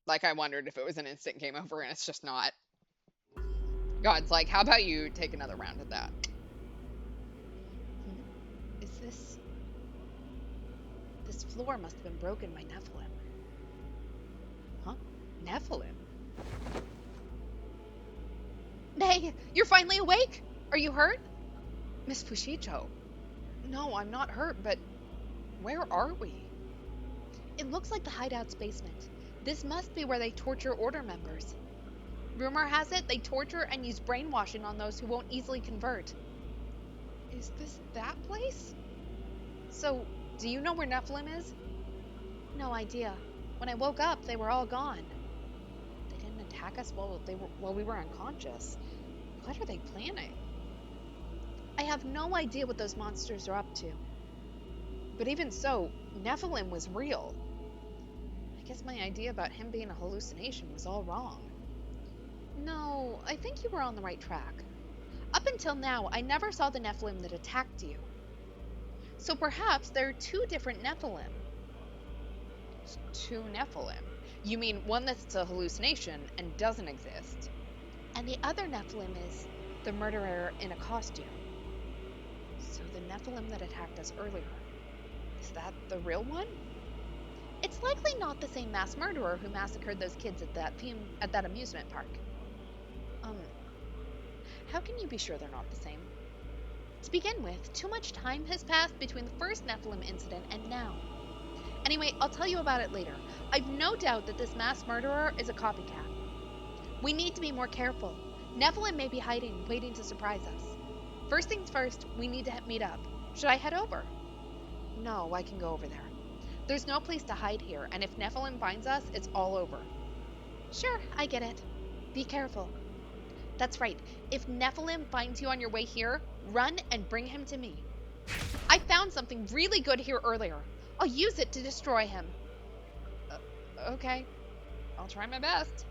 A: Like, I wondered if it was an instant game over, and it's just not. God's like, how about you take another round at that?
B: Is this... This floor must have been broken by Nephilim. Huh? Nephilim? Nay, you're finally awake? Are you hurt?
A: Miss Fushicho. No, I'm not hurt, but where are we?
B: It looks like the hideout's basement. This must be where they torture Order members. Rumor has it they torture and use brainwashing on those who won't easily convert.
A: Is this that place? So, do you know where Nephilim is?
B: No idea. When I woke up, they were all gone. They didn't attack us while we were unconscious.
A: What are they planning?
B: I have no idea what those monsters are up to.
A: But even so, Nephilim was real.
B: I guess my idea about him being a hallucination was all wrong. No, I think you were on the right track. Up until now, I never saw the Nephilim that attacked you. So perhaps there are two different Nephilim.
A: Two Nephilim? You mean one that's a hallucination and doesn't exist?
B: And the other Nephilim is the murderer in a costume. So the Nephilim that attacked us earlier,
A: is that the real one?
B: It's likely not the same mass murderer who massacred those kids at that amusement park. How can you be sure they're not the same? To begin with, too much time has passed between the first Nephilim incident and now. Anyway, I'll tell you about it later. I've no doubt that this mass murderer is a copycat. We need to be more careful. Nephilim may be hiding, waiting to surprise us. First things first, we need to meet up. Should I head over? No, I can go over there. There's no place to hide here, and if Nephilim finds us, it's all over. Sure, I get it. Be careful. That's right. If Nephilim finds you on your way here, run and bring him to me. I found something really good here earlier. I'll use it to destroy him. Okay. I'll try my best.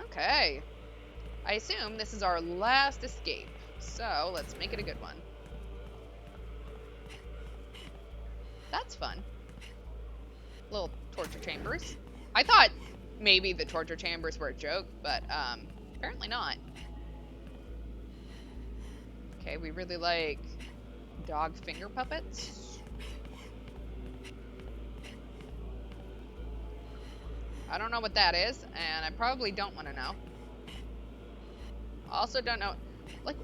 A: Okay. I assume this is our last escape, so let's make it a good one. That's fun. Little torture chambers. I thought maybe the torture chambers were a joke, but apparently not. Okay, we really like dog finger puppets. I don't know what that is, and I probably don't want to know. Also don't know, like,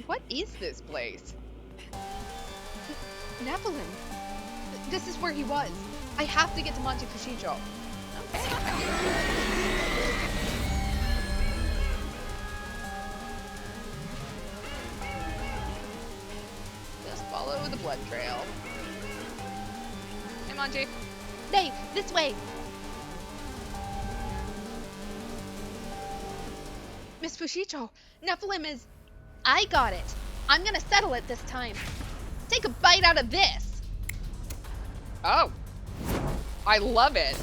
A: what is this place?
B: Nephilim. This is where he was. I have to get to Manji Fushicho.
A: Okay. Just follow the blood trail. Hey, Manji.
B: Hey, this way. Miss Fushicho, Nephilim is... I got it. I'm gonna settle it this time. Take a bite out of this.
A: Oh. I love it.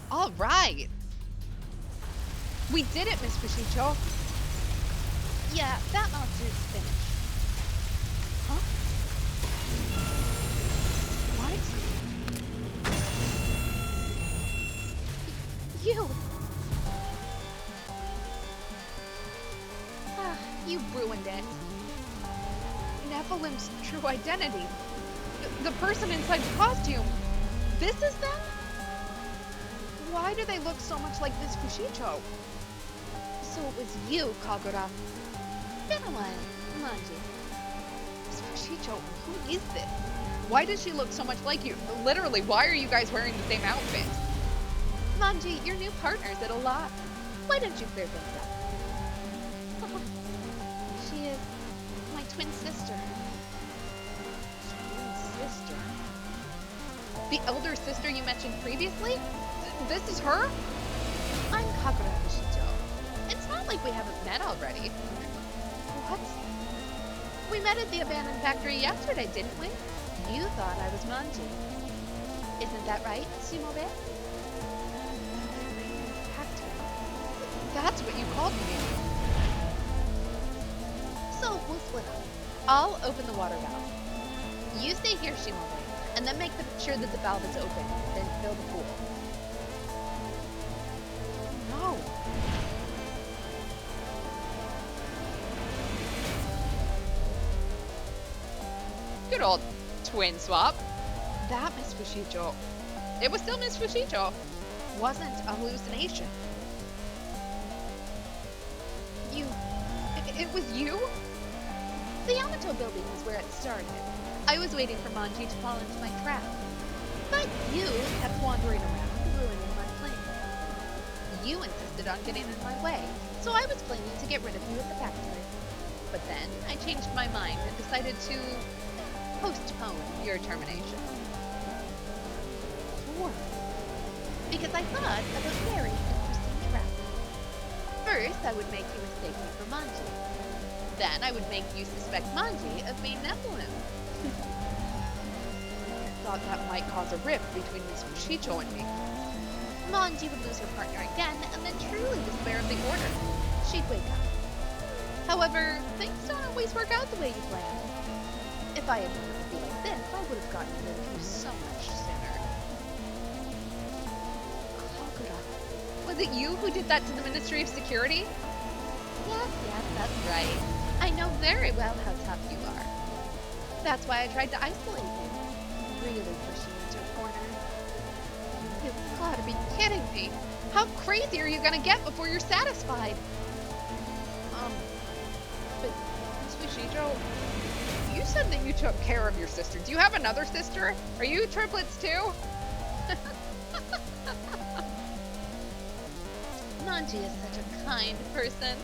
B: All right. We did it, Miss Fushicho. Yeah, that monster's finished. Huh? What? You. You ruined it. Nephilim's true identity. The person inside the costume. This is them? Why do they look so much like Miss Fushicho? So it was you, Kagura. Been a while, Manji. Miss Fushicho, who is this?
A: Why does she look so much like you? Literally, why are you guys wearing the same outfit?
B: Manji, your new partner's at a lot. Why don't you clear things up? She is my twin sister.
A: Twin sister? The elder sister you mentioned previously? This is her?
B: I'm Kagura Fushicho.
A: It's not like we haven't met already.
B: What? We met at the abandoned factory yesterday, didn't we? You thought I was Manji. Isn't that right, Shimobe? Factory.
A: That's what you called me.
B: So we'll split up. I'll open the water valve. You stay here, Shimobe, and then make sure that the valve is open, then fill the pool.
A: No. Good old twin swap.
B: That Miss Fushicho
A: It was still Miss Fushicho.
B: wasn't a hallucination. It was you? The Yamato building was where it started. I was waiting for Manji to fall into my trap. But you kept wandering around, ruining my plan. You insisted on getting in my way, so I was planning to get rid of you at the factory. But then I changed my mind and decided to postpone your termination. Why? Because I thought of a very interesting trap. First, I would make you mistake me for Manji. Then I would make you suspect Manji of being Nephilim.
A: Thought that might cause a rift between Miss Fushicho and me.
B: Manji would lose her partner again and then truly despair of the order. She'd wake up. However, things don't always work out the way you planned. If I had known it would be like this, I would have gotten rid of you so much sooner. Kagura.
A: Was it you who did that to the Ministry of Security?
B: Yes, that's right. I know very well how tough you are. That's why I tried to isolate you. Really push you into a corner. You've gotta be kidding me. How crazy are you gonna get before you're satisfied?
A: But Miss Fushicho, you said that you took care of your sister. Do you have another sister? Are you triplets too?
B: Manji is such a kind person.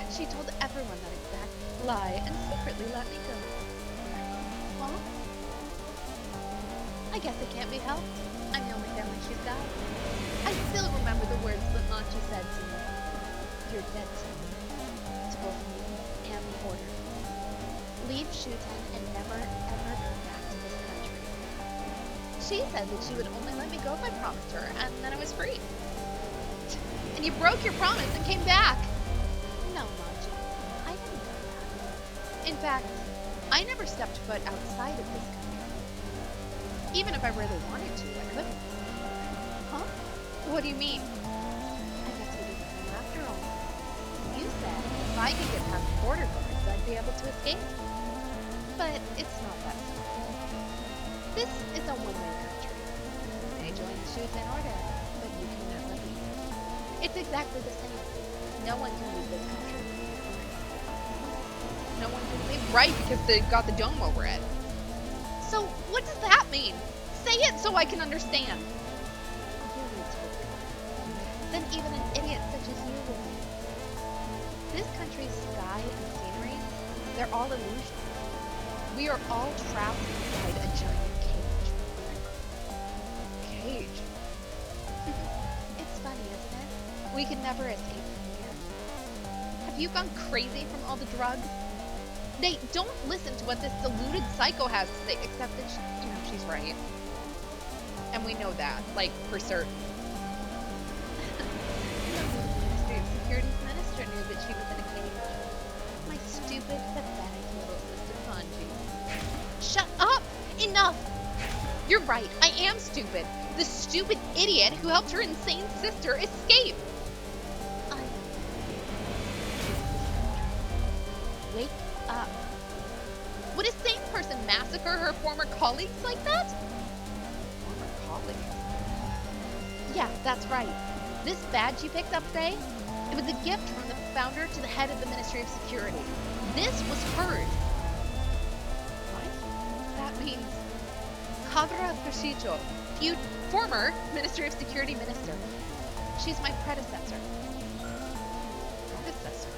B: She told everyone that exact lie and secretly let me go. Huh? I guess it can't be helped. I'm the only family she's got. I still remember the words that Manji said to me. You're dead to me. To both me and the Order. Leave Shuten and never ever come back to this country. She said that she would only let me go if I promised her, and then I was free. And you broke your promise and came back. No, Manji, I didn't do that. In fact, I never stepped foot outside of this country. Even if I really wanted to, I couldn't. Huh? What do you mean? I guess you didn't know after all. You said if I could get past the border guards, I'd be able to escape. But it's not that simple. This is a one-way country. You may join the Shuten Order, but you can never leave. It's exactly the same. No one can leave this country.
A: No one can leave. Right, because they've got the dome over it.
B: So, what does that mean? Say it so I can understand. You need to wake up. Then even an idiot such as you will be. This country's sky and scenery, they're all illusions. We are all trapped inside a giant cage.
A: Cage?
B: It's funny, isn't it? We can never escape from here. Have you gone crazy from all the drugs? Nate, don't listen to what this deluded psycho has to say, except that,
A: She's right. And we know that, like, for certain.
B: the Ministry of Security's minister knew that she was in a cage. My stupid, pathetic little sister Manji. Shut up! Enough! You're right, I am stupid. The stupid idiot who helped her insane sister escape. I Wake up. Would a sane person massacre her former colleagues like that?
A: Former colleagues?
B: Yeah, that's right. This badge you picked up today, it was a gift from the founder to the head of the Ministry of Security. This was hers.
A: What?
B: That means Kagura Fushicho, former Ministry of Security minister. She's my predecessor.
A: Predecessor?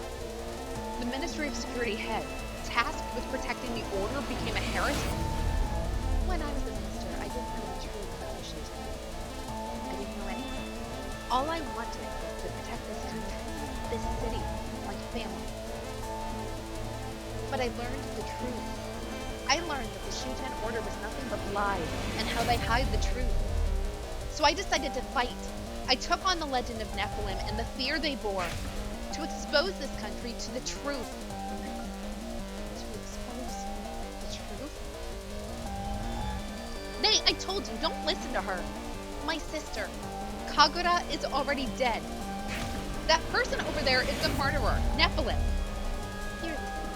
B: The Ministry of Security head, tasked with protecting the Order, became a heretic. When I was a minister, I didn't know the truth about Fushicho. I didn't know anything. All I wanted was to protect this country, this city, my family. But I learned the truth. I learned that the Shuten Order was nothing but lies and how they hide the truth. So I decided to fight. I took on the legend of Nephilim and the fear they bore to expose this country to the truth. To expose the truth? Nate, I told you, don't listen to her. My sister, Kagura, is already dead. That person over there is the murderer, Nephilim. Here's the thing.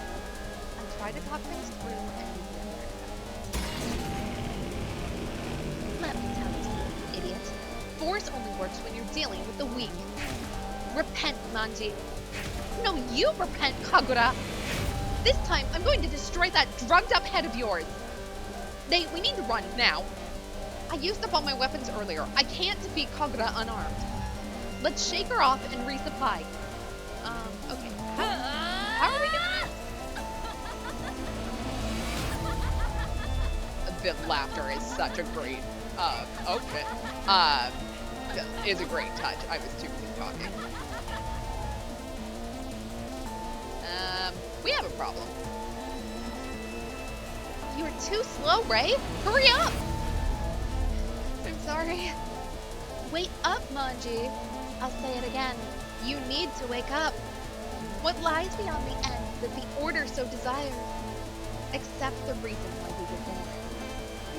B: I tried to talk things through and we never accepted. Let me tell you something, idiot. Force only works when you're dealing with the weak. Repent, Manji. No, you repent, Kagura. This time, I'm going to destroy that drugged-up head of yours. Nate, we need to run now. I used up all my weapons earlier. I can't defeat Kagura unarmed. Let's shake her off and resupply. Okay. How are we doing this?
A: The laughter is such a great, okay. Is a great touch. I was too busy talking. We have a problem.
B: You were too slow, Ray. Hurry up. I'm sorry. Wake up, Manji. I'll say it again. You need to wake up. What lies beyond the end that the Order so desires? Accept the reason why we were born.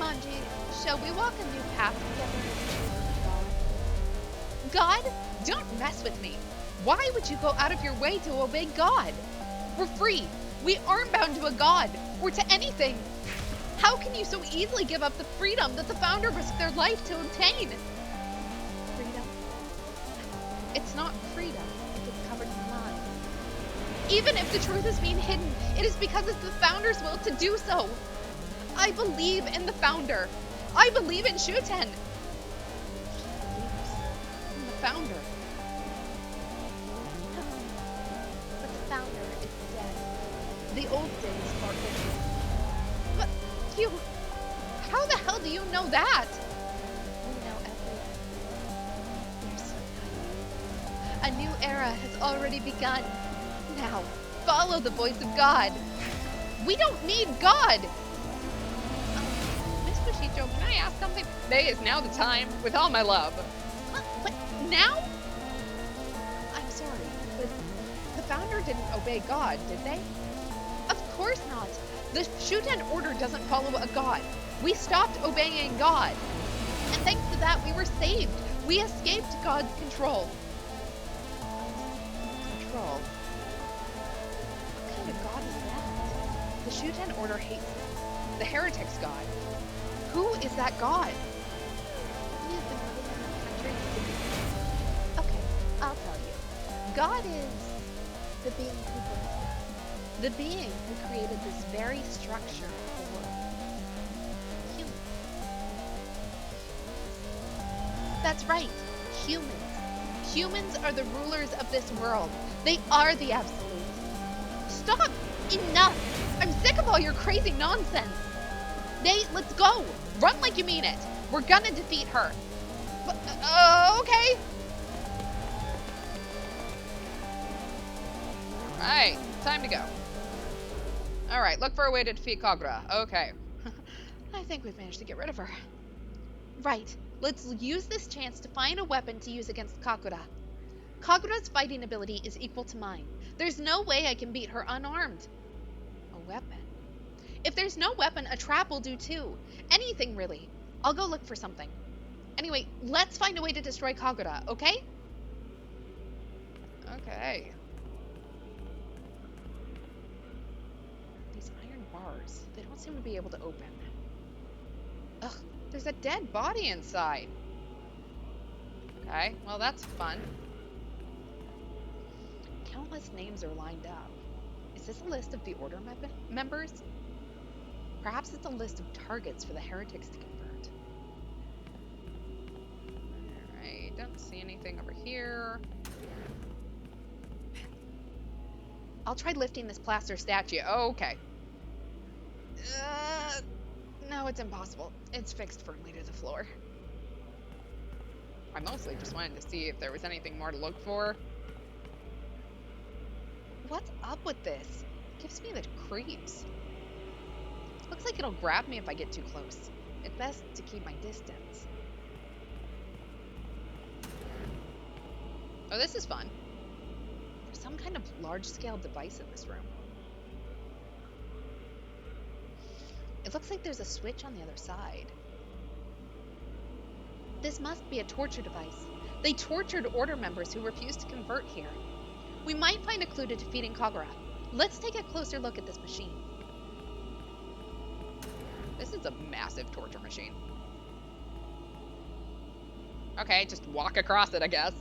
B: Manji, shall we walk a new path together as children of God? God? Don't mess with me. Why would you go out of your way to obey God? We're free. We aren't bound to a God or to anything. How can you so easily give up the freedom that the founder risked their life to obtain? Freedom? It's not freedom if it's covered in lies. Even if the truth is being hidden, it is because it's the founder's will to do so. I believe in the founder. I believe in Shuten. She believes in the founder. The old days are over. But you, how the hell do you know that? We know everything. We're so naive. A new era has already begun. Now, follow the voice of God. We don't need God! Miss Fushicho, can I ask something?
A: Today is now the time with all my love.
B: Huh? What? Now? I'm sorry, but the founder didn't obey God, did they? Of course not. The Shuten order doesn't follow a god. We stopped obeying God. And thanks to that, we were saved. We escaped God's control. Control? What kind of god is that? The Shuten order hates them. The heretics' god. Who is that god? He is the ruler of the country. Okay, I'll tell you. God is the being who birthed us. The being who created this very structure of the world. Humans. That's right, humans. Humans are the rulers of this world. They are the absolute. Stop! Enough! I'm sick of all your crazy nonsense. Nate, let's go! Run like you mean it. We're gonna defeat her. Okay.
A: Alright, time to go. Alright, look for a way to defeat Kagura. Okay.
B: I think we've managed to get rid of her. Right. Let's use this chance to find a weapon to use against Kagura. Kagura's fighting ability is equal to mine. There's no way I can beat her unarmed. A weapon? If there's no weapon, a trap will do too. Anything, really. I'll go look for something. Anyway, let's find a way to destroy Kagura, okay?
A: Okay.
B: These iron bars, they don't seem to be able to open. Ugh,
A: There's a dead body inside. Okay, well that's fun.
B: countless names are lined up. Is this a list of the Order members? Perhaps it's a list of targets for the heretics to convert.
A: Alright, don't see anything over here.
B: I'll try lifting this plaster statue.
A: Oh, okay.
B: No, it's impossible. It's fixed firmly to the floor.
A: I mostly just wanted to see if there was anything more to look for.
B: What's up with this? It gives me the creeps. Looks like it'll grab me if I get too close. It's best to keep my distance.
A: Oh, this is fun.
B: There's some kind of large-scale device in this room. It looks like there's a switch on the other side. This must be a torture device. They tortured Order members who refused to convert here. We might find a clue to defeating Kagura. Let's take a closer look at this machine.
A: This is a massive torture machine. Okay, just walk across it, I guess.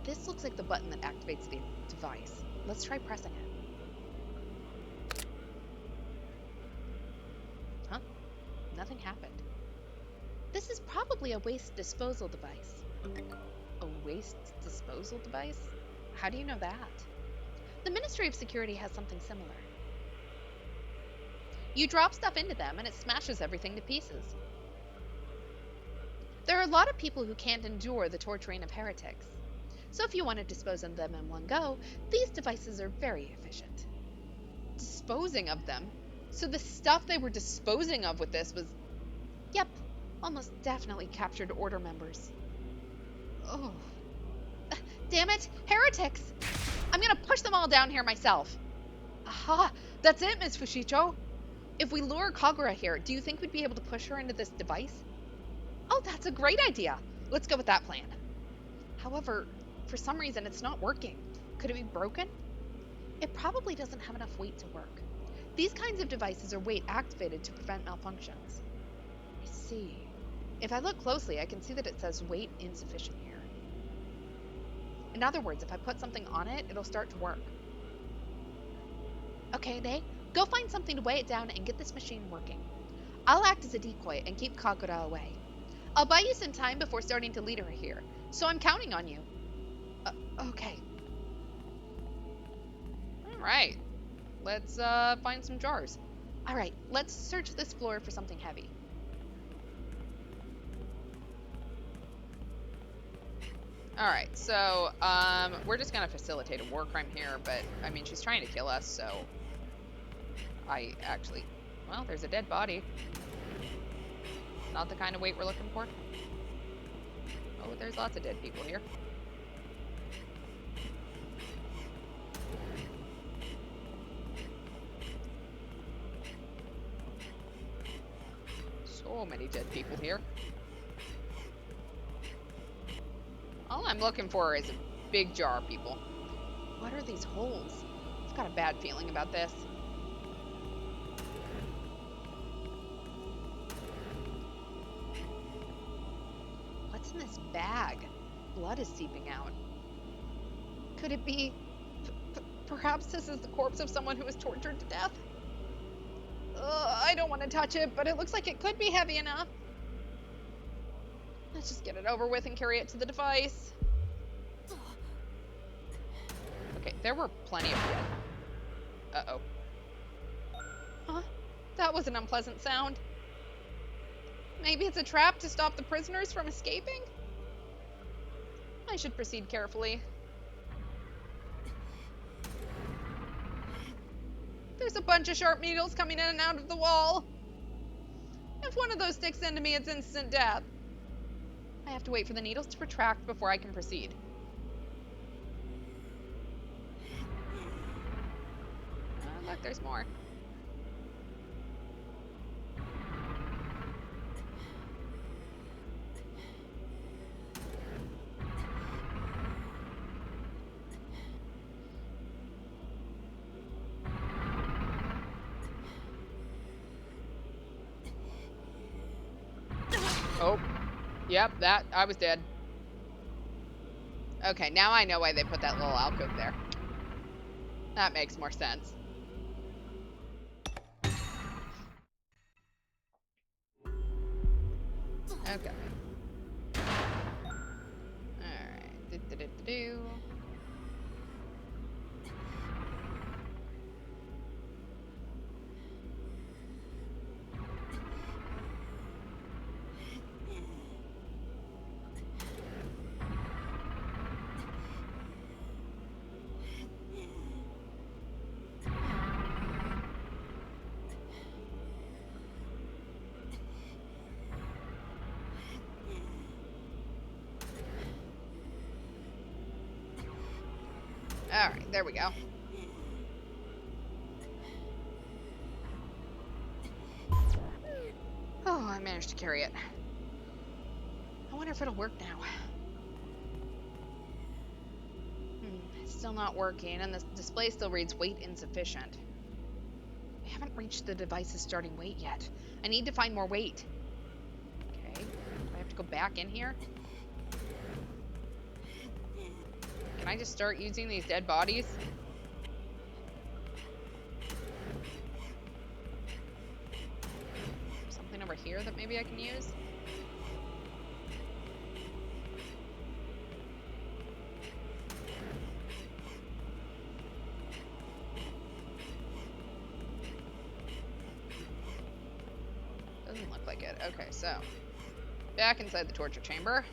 B: This looks like the button that activates the device. Let's try pressing it. Huh? Nothing happened. This is probably a waste disposal device. A waste disposal device? How do you know that? The Ministry of Security has something similar. You drop stuff into them and it smashes everything to pieces. There are a lot of people who can't endure the torturing of heretics. So if you want to dispose of them in one go, these devices are very efficient.
A: Disposing of them? So the stuff they were disposing of with this was...
B: Yep, almost definitely captured Order members.
A: Oh.
B: Damn it, heretics! I'm gonna push them all down here myself. Aha, that's it, Miss Fushicho. If we lure Kagura here, do you think we'd be able to push her into this device? Oh, that's a great idea. Let's go with that plan. However, for some reason, it's not working. Could it be broken? It probably doesn't have enough weight to work. These kinds of devices are weight activated to prevent malfunctions. I see. If I look closely, I can see that it says weight insufficient here. In other words, if I put something on it, it'll start to work. Okay, Nate, go find something to weigh it down and get this machine working. I'll act as a decoy and keep Kagura away. I'll buy you some time before starting to lead her here, so I'm counting on you. Okay.
A: Alright. let's find some jars.
B: All right, let's search this floor for something heavy.
A: All right, so we're just gonna facilitate a war crime here, but I mean, she's trying to kill us, so I actually, well, there's a dead body. Not the kind of weight we're looking for. Oh, there's lots of dead people here. So many dead people here. All I'm looking for is a big jar, people. What are these holes? I've got a bad feeling about this.
B: What's in this bag? Blood is seeping out. Could it be... perhaps this is the corpse of someone who was tortured to death? I don't want to touch it, but it looks like it could be heavy enough. Let's just get it over with and carry it to the device.
A: Okay, there were plenty of dead. Uh-oh.
B: Huh? That was an unpleasant sound. Maybe it's a trap to stop the prisoners from escaping? I should proceed carefully. There's a bunch of sharp needles coming in and out of the wall. If one of those sticks into me, it's instant death. I have to wait for the needles to retract before I can proceed.
A: Look, there's more. Oh, yep, that, I was dead. Okay, now I know why they put that little alcove there. That makes more sense. Okay. Alright. Do-do-do-do-do. Alright, there we go. Oh, I managed to carry it. I wonder if it'll work now. It's still not working, and the display still reads weight insufficient. I haven't reached the device's starting weight yet. I need to find more weight. Okay, do I have to go back in here? Can I just start using these dead bodies? Something over here that maybe I can use? Doesn't look like it. Okay, so back inside the torture chamber.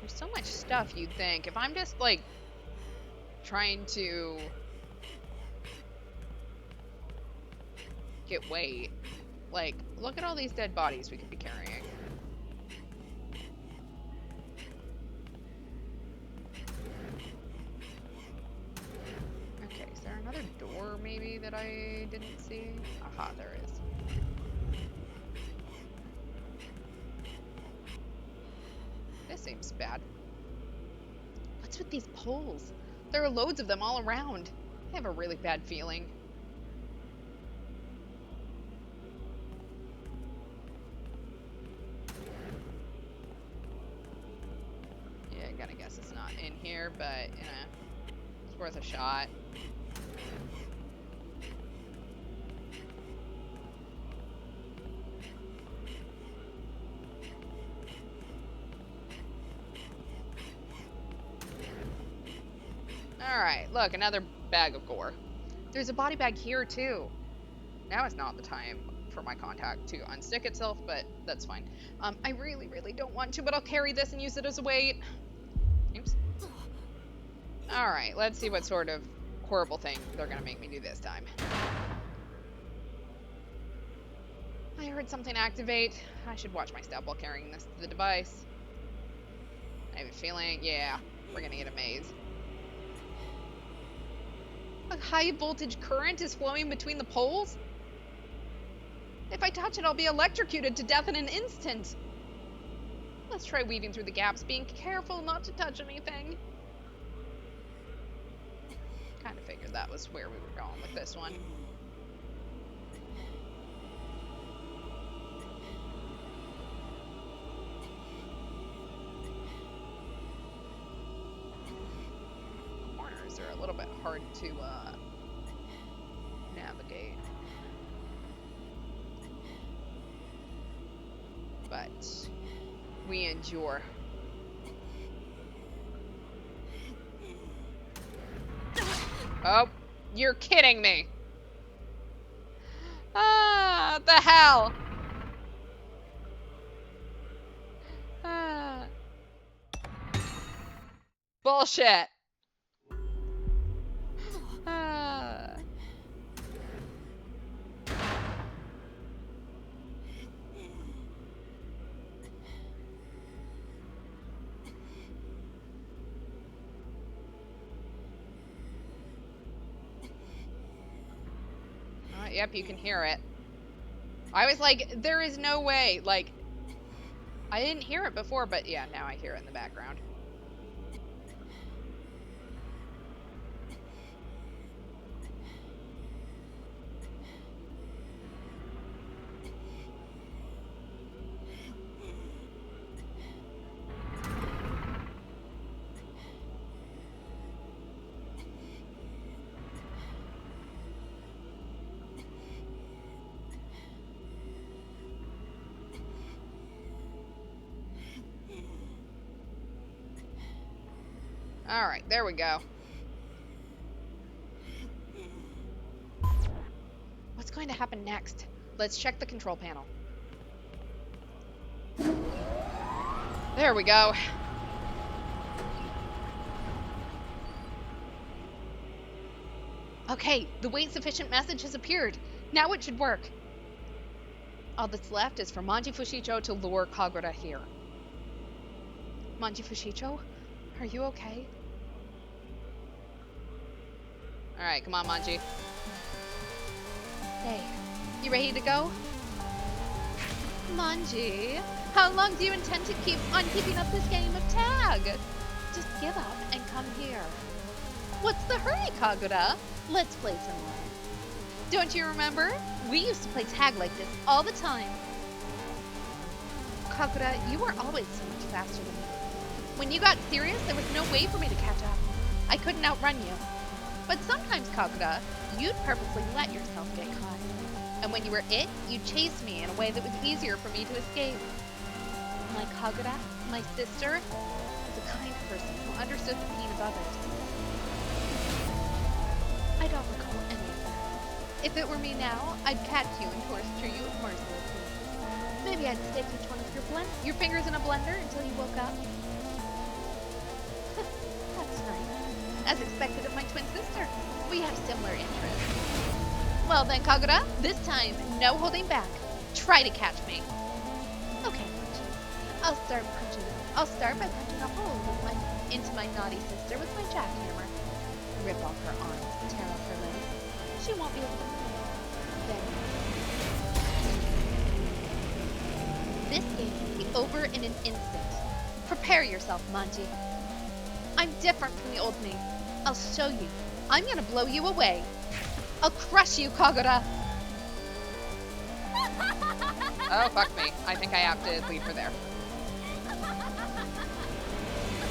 A: So much stuff you'd think. If I'm just like trying to get weight, like look at all these dead bodies we could be carrying. Okay, is there another door maybe that I didn't see? Aha, there is. This seems bad.
B: What's with these poles? There are loads of them all around.
A: I have a really bad feeling. Yeah, I gotta guess it's not in here, but, you know, it's worth a shot. Alright, look, another bag of gore. There's a body bag here, too. Now is not the time for my contact to unstick itself, but that's fine. I really, really don't want to, but I'll carry this and use it as a weight. Oops. Alright, let's see what sort of horrible thing they're gonna make me do this time. I heard something activate. I should watch my step while carrying this to the device. I have a feeling, yeah, we're gonna get a maze. A high voltage current is flowing between the poles? If I touch it, I'll be electrocuted to death in an instant. Let's try weaving through the gaps, being careful not to touch anything. Kind of figured that was where we were going with this one. Corners are a little bit hard to navigate. But we endure. Oh, you're kidding me. Ah, the hell. Ah. Bullshit. Ah. Yep, you can hear it. I was like, there is no way. Like, I didn't hear it before, but yeah, now I hear it in the background. Alright, there we go. What's going to happen next? Let's check the control panel. There we go. Okay, the weight sufficient message has appeared. Now it should work. All that's left is for Manji Fushicho to lure Kagura here. Manji Fushicho, are you okay? Alright, come on, Manji.
B: Hey, you ready to go? Manji, how long do you intend to keep on keeping up this game of tag? Just give up and come here. What's the hurry, Kagura? Let's play some more. Don't you remember? We used to play tag like this all the time. Kagura, you were always so much faster than me. When you got serious, there was no way for me to catch up. I couldn't outrun you. But sometimes, Kagura, you'd purposely let yourself get caught. And when you were it, you'd chase me in a way that was easier for me to escape. My Kagura, my sister, was a kind person who understood the pain of others. I don't recall any of that. If it were me now, I'd catch you and torture you mercilessly. Maybe I'd stick each one of your fingers in a blender until you woke up. That's nice. As expected of my twin sister, we have similar interests. Well then, Kagura, this time, no holding back. Try to catch me. Okay, Manji. I'll start by punching a hole into my naughty sister with my jackhammer. Rip off her arms, tear off her legs. She won't be able to move. Then this game will be over in an instant. Prepare yourself, Manji. I'm different from the old me. I'll show you. I'm gonna blow you away. I'll crush you, Kagura.
A: Oh, fuck me. I think I have to leave her there.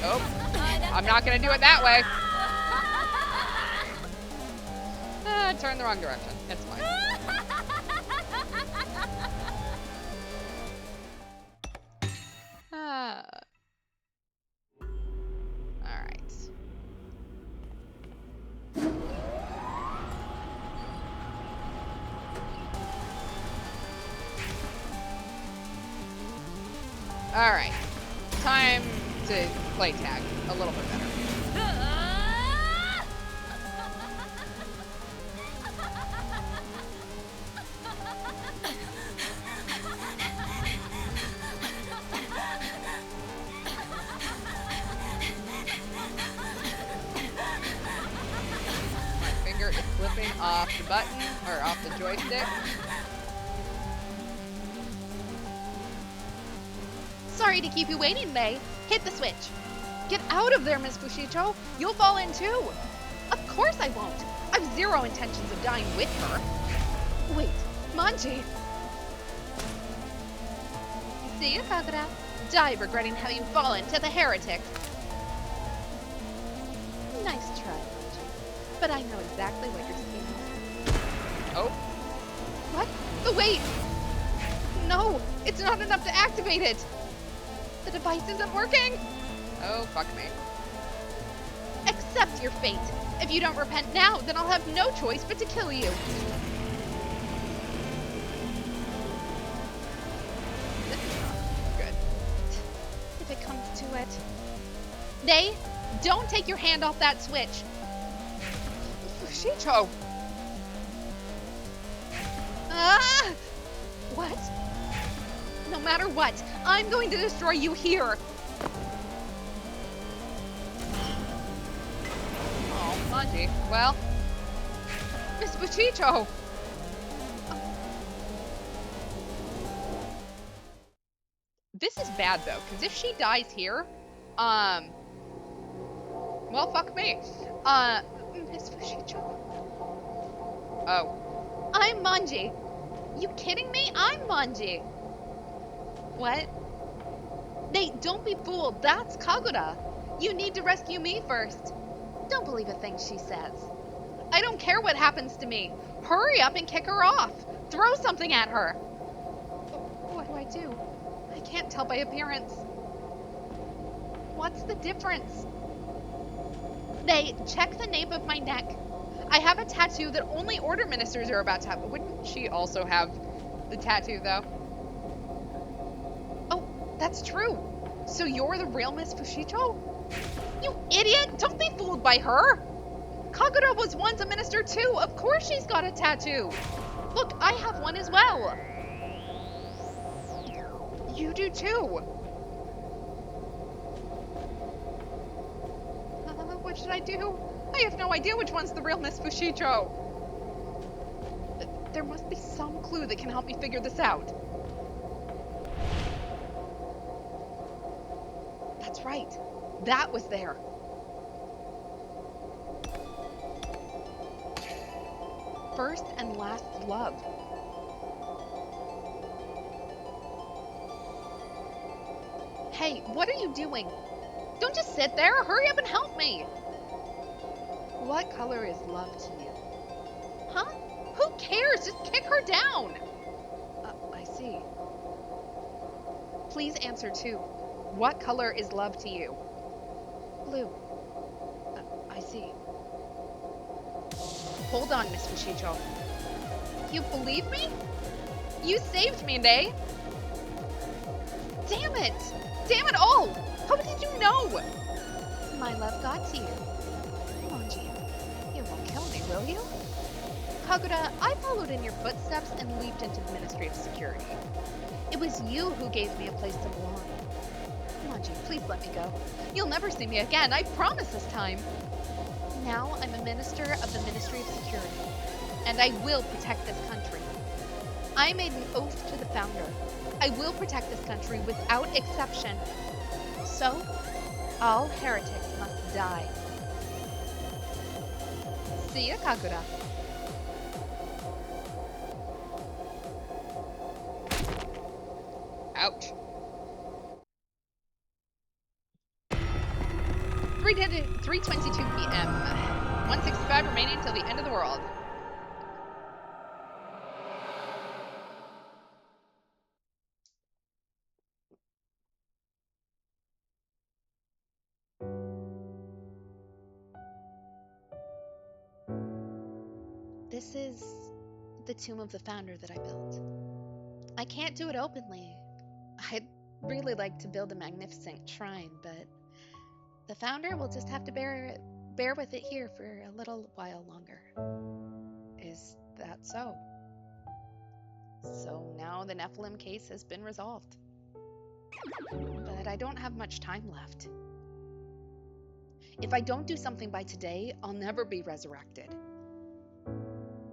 A: Oh, I'm not gonna do it that way. Turn the wrong direction. It's fine. All right. All right. Time to play tag a little bit better. My finger is flipping off the button, or off the joystick.
B: Sorry to keep you waiting, May. Hit the switch. Get out of there, Miss Fushicho. You'll fall in too. Of course I won't. I've zero intentions of dying with her. Wait, Manji. See you, Kagura. Die regretting having fallen to the heretics. Nice try, Manji. But I know exactly what you're seeing.
A: Oh.
B: What? The weight! No, it's not enough to activate it. The device isn't working.
A: Oh, fuck me.
B: Accept your fate. If you don't repent now, then I'll have no choice but to kill you.
A: This is not good.
B: If it comes to it. Nay, don't take your hand off that switch.
A: Fushicho!
B: Ah! What? No matter what, I'm going to destroy you here.
A: Oh, Manji. Well, Miss Fushicho! This is bad, though, because if she dies here, well, fuck me.
B: Miss Fushicho.
A: Oh.
B: I'm Manji. You kidding me? I'm Manji. What? Nate, don't be fooled. That's Kagura. You need to rescue me first. Don't believe a thing she says. I don't care what happens to me. Hurry up and kick her off. Throw something at her. What do I do? I can't tell by appearance. What's the difference? Nate, check the nape of my neck. I have a tattoo that only order ministers are about to have. Wouldn't she also have the tattoo, though? Oh, that's true. So you're the real Miss Fushicho? You idiot! Don't be fooled by her! Kagura was once a minister, too. Of course she's got a tattoo. Look, I have one as well. You do, too. What should I do? I have no idea which one's the real Miss Fushicho. There must be some clue that can help me figure this out. That's right. That was there. First and last love. Hey, what are you doing? Don't just sit there. Hurry up and help me. What color is love to you? Huh? Who cares? Just kick her down. I see. Please answer too. What color is love to you? Blue. I see. Hold on, Miss Fushicho. You believe me? You saved me, Nay. Damn it! Damn it all! How did you know? My love got to you. Manji, you won't kill me, will you? Kagura, I followed in your footsteps and leaped into the Ministry of Security. It was you who gave me a place to belong. Manji, please let me go. You'll never see me again, I promise this time. Now I'm a minister of the Ministry of Security, and I will protect this country. I made an oath to the founder. I will protect this country without exception. So, all heretics must die. See ya, Kagura.
A: Ouch. 3:22 p.m. 165 remaining till the end of the world.
B: This is the tomb of the founder that I built. I can't do it openly. I'd really like to build a magnificent shrine, but the founder will just have to bear with it here for a little while longer. Is that so? So now the Nephilim case has been resolved. But I don't have much time left. If I don't do something by today, I'll never be resurrected.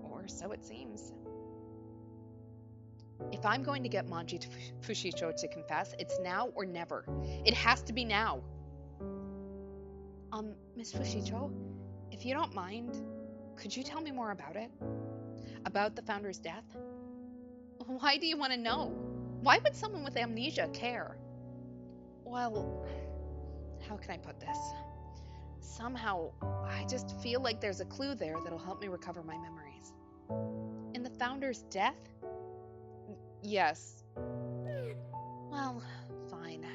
B: Or so it seems. If I'm going to get Manji to Fushicho to confess, it's now or never. It has to be now. Miss Fushicho, if you don't mind, could you tell me more about it? About the founder's death? Why do you want to know? Why would someone with amnesia care? Well, how can I put this? Somehow, I just feel like there's a clue there that'll help me recover my memories. In the founder's death? Yes. Well, fine.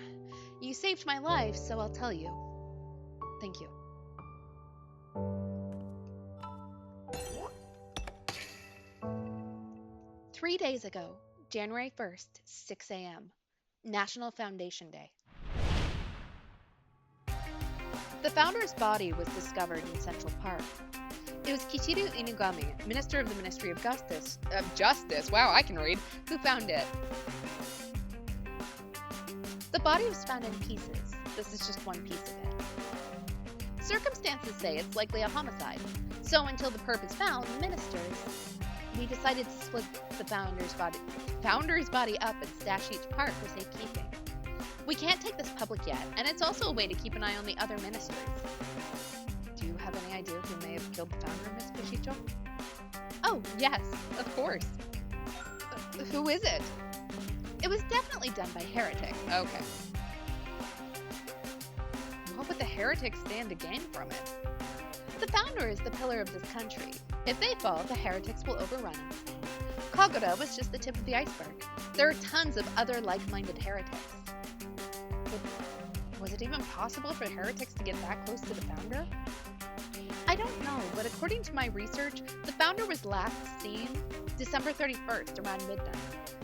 B: You saved my life, so I'll tell you. Thank you. Three days ago, January 1st, 6 a.m., National Foundation Day. The founder's body was discovered in Central Park. It was Kichiru Inugami, Minister of the Ministry of Justice, wow, I can read, who found it. The body was found in pieces. This is just one piece of it. Circumstances say it's likely a homicide. So until the perp is found, the ministers, we decided to split the founder's body up and stash each part for safekeeping. We can't take this public yet, and it's also a way to keep an eye on the other ministers. Do you have any idea who may have killed the founder, Miss Fushicho? Oh, yes, of course. Who is it? It was definitely done by heretics.
A: Okay. What would the heretics stand to gain from it?
B: The founder is the pillar of this country. If they fall, the heretics will overrun him. Kagura was just the tip of the iceberg. There are tons of other like-minded heretics. But was it even possible for heretics to get that close to the founder? I don't know, but according to my research, the founder was last seen December 31st around midnight,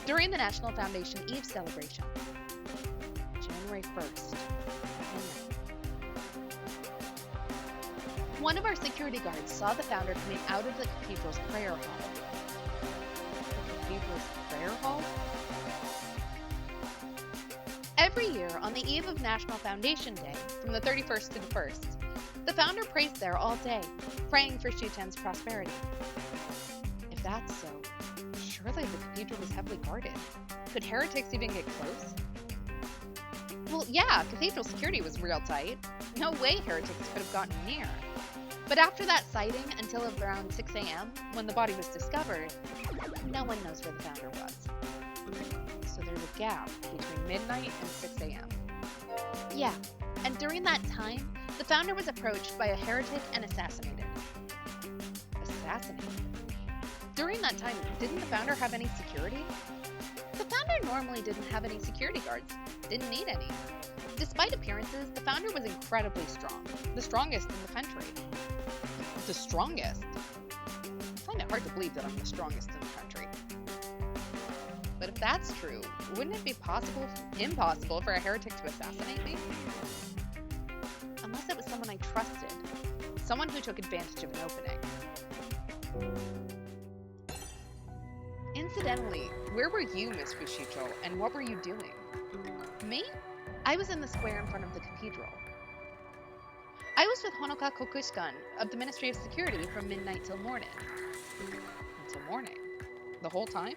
B: during the National Foundation Eve celebration. January 1st, midnight. One of our security guards saw the founder coming out of the cathedral's prayer hall. The cathedral's prayer hall? Every year, on the eve of National Foundation Day, from the 31st to the 1st, the founder prays there all day, praying for Shuten's prosperity. If that's so, surely the cathedral was heavily guarded. Could heretics even get close? Well, yeah, cathedral security was real tight. No way heretics could have gotten near. But after that sighting, until around 6 a.m., when the body was discovered, no one knows where the founder was. So there's a gap between midnight and 6 a.m. Yeah, and during that time, the founder was approached by a heretic and assassinated. Assassinated? During that time, didn't the founder have any security? The founder normally didn't have any security guards, didn't need any. Despite appearances, the founder was incredibly strong, the strongest in the country. The strongest? I find it hard to believe that I'm the strongest in the country. But if that's true, wouldn't it be impossible for a heretic to assassinate me? Unless it was someone I trusted, someone who took advantage of an opening. Incidentally, where were you, Miss Fushicho, and what were you doing? Me? I was in the square in front of the cathedral. I was with Honoka Kokushikan of the Ministry of Security from midnight till morning. Until morning? The whole time?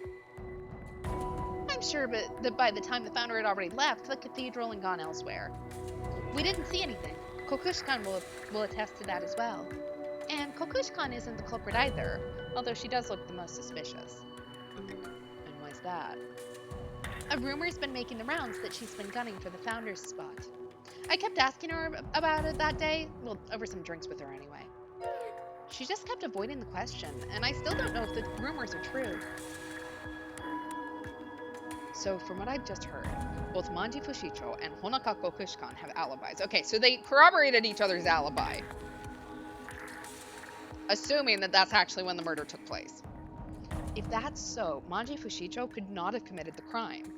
B: I I'm sure that by the time the founder had already left the cathedral and gone elsewhere. We didn't see anything. Kokushkan will attest to that as well. And Kokushkan isn't the culprit either, although she does look the most suspicious.
A: And why's that?
B: A rumor's been making the rounds that she's been gunning for the founder's spot. I kept asking her about it that day, well, over some drinks with her anyway. She just kept avoiding the question, and I still don't know if the rumors are true.
A: So from what I've just heard, both Manji Fushicho and Honoka Kokushkan have alibis. Okay, so they corroborated each other's alibi. Assuming that that's actually when the murder took place. If that's so, Manji Fushicho could not have committed the crime.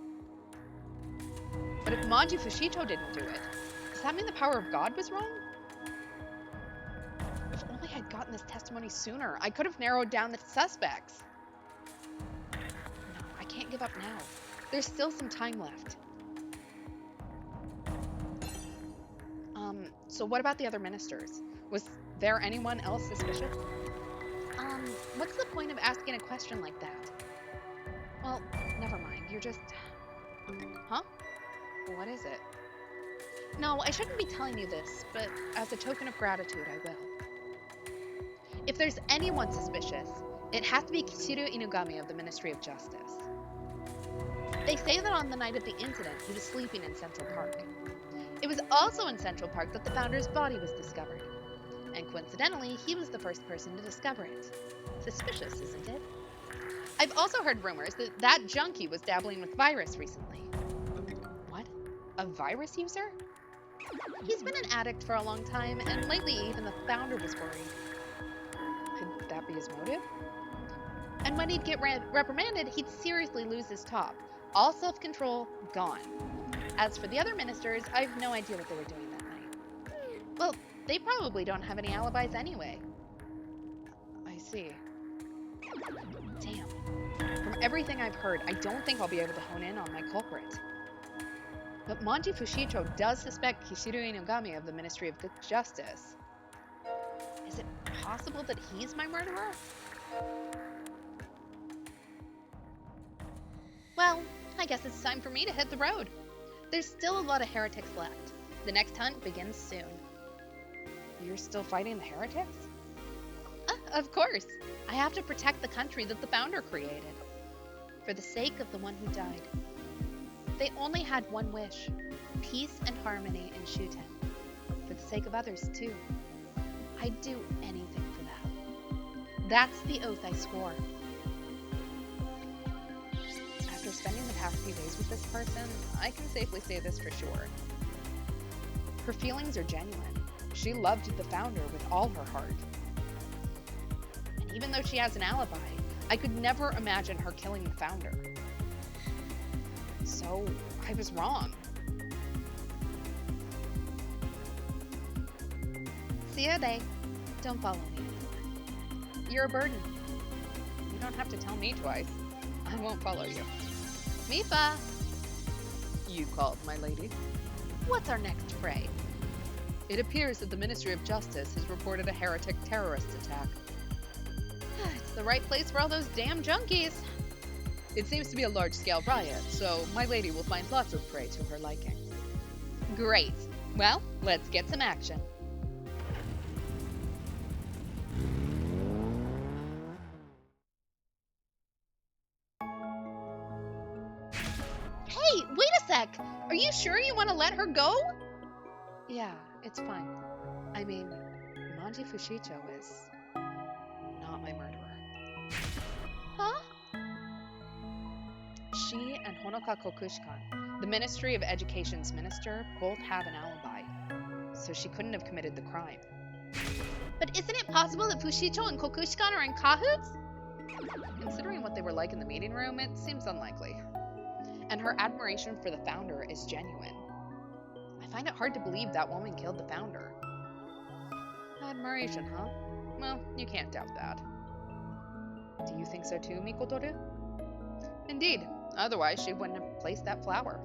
A: But if Manji Fushicho didn't do it, does that mean the power of God was wrong? If only I'd gotten this testimony sooner, I could have narrowed down the suspects. No, I can't give up now. There's still some time left. So what about the other ministers? Was there anyone else suspicious?
B: What's the point of asking a question like that?
A: Well, never mind. You're just... Huh? What is it?
B: No, I shouldn't be telling you this, but as a token of gratitude, I will. If there's anyone suspicious, it has to be Kishiru Inugami of the Ministry of Justice. They say that on the night of the incident, he was sleeping in Central Park. It was also in Central Park that the founder's body was discovered. And coincidentally, he was the first person to discover it. Suspicious, isn't it? I've also heard rumors that that junkie was dabbling with virus recently.
A: What? A virus user?
B: He's been an addict for a long time, and lately even the founder was worried.
A: Could that be his motive?
B: And when he'd get reprimanded, he'd seriously lose his top. All self-control gone. As for the other ministers, I have no idea what they were doing that night. Well, they probably don't have any alibis anyway.
A: I see.
B: Damn.
A: From everything I've heard, I don't think I'll be able to hone in on my culprit. But Manji Fushicho does suspect Kishiru Inugami of the Ministry of Justice.
B: Is it possible that he's my murderer? Well, I guess it's time for me to hit the road. There's still a lot of heretics left. The next hunt begins soon.
A: You're still fighting the heretics?
B: Of course. I have to protect the country that the founder created. For the sake of the one who died. They only had one wish. Peace and harmony in Shuten. For the sake of others, too. I'd do anything for that. That's the oath I swore.
A: After spending the past few days with this person, I can safely say this for sure. Her feelings are genuine. She loved the founder with all her heart. And even though she has an alibi, I could never imagine her killing the founder. So, I was wrong.
B: Siode, don't follow me anymore. You're a burden.
A: You don't have to tell me twice. I won't follow you.
B: Mifa!
A: You called, my lady.
B: What's our next fray?
A: It appears that the Ministry of Justice has reported a heretic terrorist attack.
B: It's the right place for all those damn junkies.
A: It seems to be a large-scale riot, so my lady will find lots of prey to her liking.
B: Great. Well, let's get some action. Hey, wait a sec! Are you sure you want to let her go?
A: Yeah, it's fine. I mean, Manji Fushicho is not my murderer.
B: Huh?
A: She and Honoka Kokushkan, the Ministry of Education's minister, both have an alibi, so she couldn't have committed the crime.
B: But isn't it possible that Fushicho and Kokushkan are in cahoots?
A: Considering what they were like in the meeting room, it seems unlikely. And her admiration for the founder is genuine. I find it hard to believe that woman killed the founder. Admiration, huh? Well, you can't doubt that. Do you think so too, Mikotoru? Indeed. Otherwise, she wouldn't have placed that flower.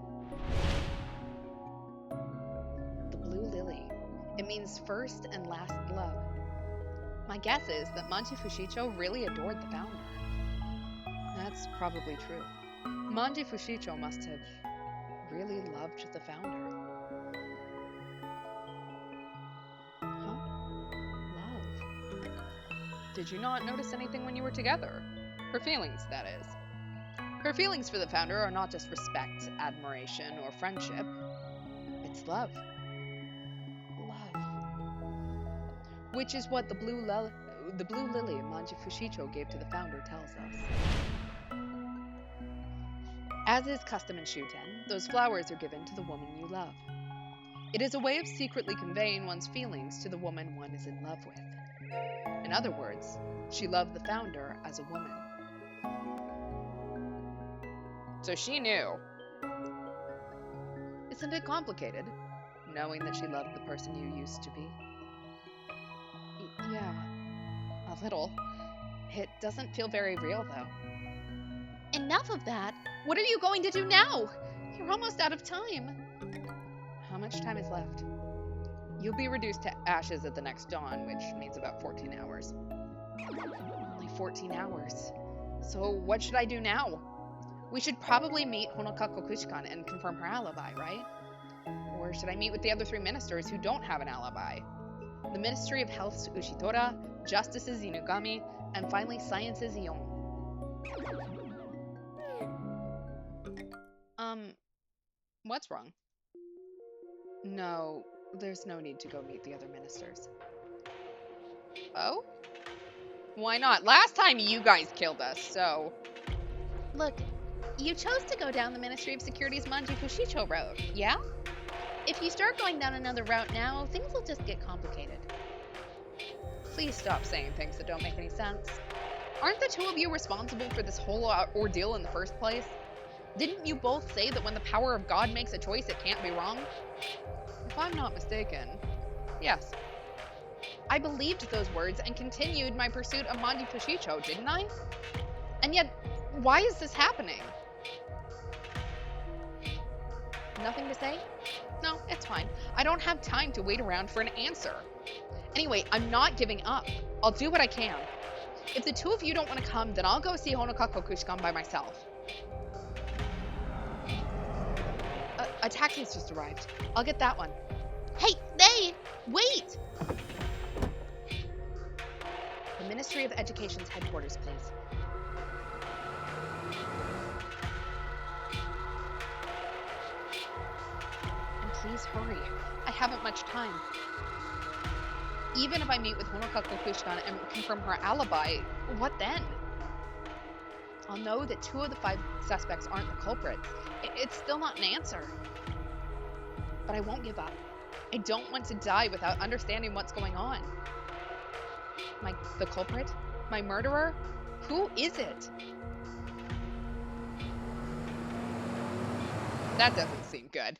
A: The blue lily. It means first and last love. My guess is that Manji Fushicho really adored the founder. That's probably true. Manji Fushicho must have really loved the founder. Huh? Love. Did you not notice anything when you were together? Her feelings, that is. Her feelings for the founder are not just respect, admiration, or friendship. It's love. Love. Which is what the blue lily Manji Fushicho gave to the founder tells us. As is custom in Shuten, those flowers are given to the woman you love. It is a way of secretly conveying one's feelings to the woman one is in love with. In other words, she loved the founder as a woman. So she knew. Isn't it complicated, knowing that she loved the person you used to be? Yeah, a little. It doesn't feel very real, though.
B: Enough of that. What are you going to do now? You're almost out of time.
A: How much time is left? You'll be reduced to ashes at the next dawn, which means about 14 hours. Only 14 hours. So what should I do now? We should probably meet Honokako Kuchikan and confirm her alibi, right? Or should I meet with the other 3 ministers who don't have an alibi? The Ministry of Health's Ushitora, Justice's Inugami, and finally Science's Ion. What's wrong? No, there's no need to go meet the other ministers. Oh? Why not? Last time you guys killed us, so...
B: Look, you chose to go down the Ministry of Security's Manji Fushicho route, yeah? If you start going down another route now, things will just get complicated.
A: Please stop saying things that don't make any sense. Aren't the 2 of you responsible for this whole ordeal in the first place? Didn't you both say that when the power of God makes a choice, it can't be wrong? If I'm not mistaken, yes. I believed those words and continued my pursuit of Manji Fushicho, didn't I? And yet, why is this happening? Nothing to say? No, it's fine. I don't have time to wait around for an answer. Anyway, I'm not giving up. I'll do what I can. If the 2 of you don't want to come, then I'll go see Honokako Kuchikan by myself. A taxi's just arrived. I'll get that one.
B: Hey, they! Wait!
A: The Ministry of Education's headquarters, please. And please hurry. I haven't much time. Even if I meet with Honokako Kuchikan and confirm her alibi, what then? I'll know that 2 of the 5 suspects aren't the culprits. It's still not an answer. But I won't give up. I don't want to die without understanding what's going on. The culprit? My murderer? Who is it? That doesn't seem good.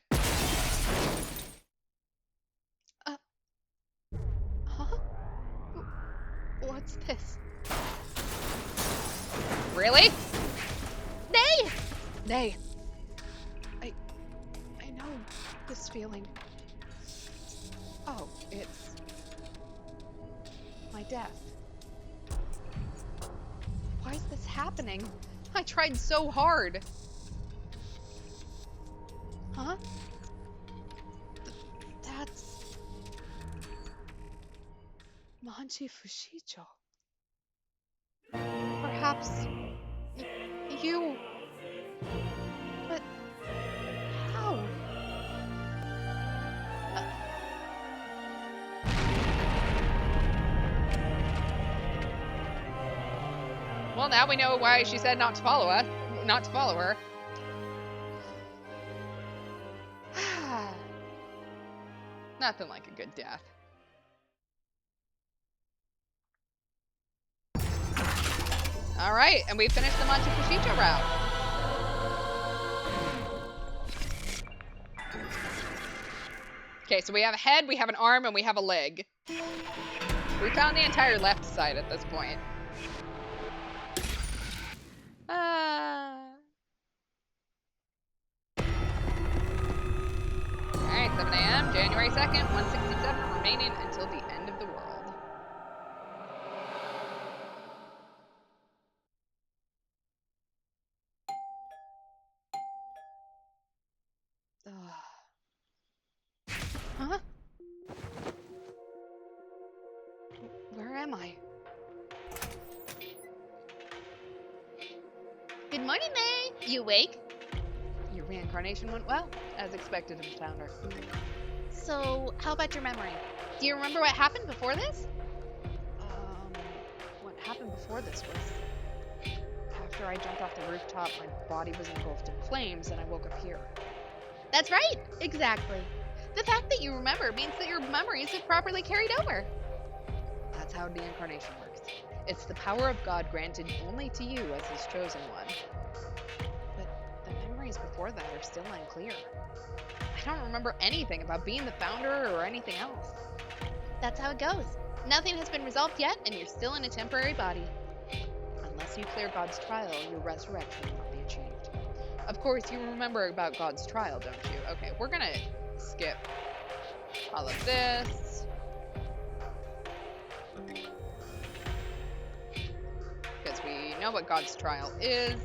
A: Huh? What's this? Really? Nay! I know this feeling. Oh, it's my death. Why is this happening? I tried so hard. Huh? That's Manji Fushicho. Perhaps you... But how? Well, now we know why she said not to follow us. Not to follow her. Nothing like a good death. Alright, and we finished the Manji Fushicho route. Okay, so we have a head, we have an arm, and we have a leg. We found the entire left side at this point. Alright, 7 a.m., January 2nd, 167 remaining until the end of the world. am I?
B: Good morning, May. You awake?
A: Your reincarnation went well, as expected of the founder.
B: So, how about your memory? Do you remember what happened before this?
A: What happened before this was after I jumped off the rooftop, my body was engulfed in flames, and I woke up here.
B: That's right. Exactly. The fact that you remember means that your memories have properly carried over.
A: That's how reincarnation works. It's the power of God granted only to you as his chosen one. But the memories before that are still unclear. I don't remember anything about being the founder or anything else.
B: That's how it goes. Nothing has been resolved yet, and you're still in a temporary body.
A: Unless you clear God's trial, your resurrection will not be achieved. Of course, you remember about God's trial, don't you? Okay, we're gonna skip all of this. Because we know what God's trial is.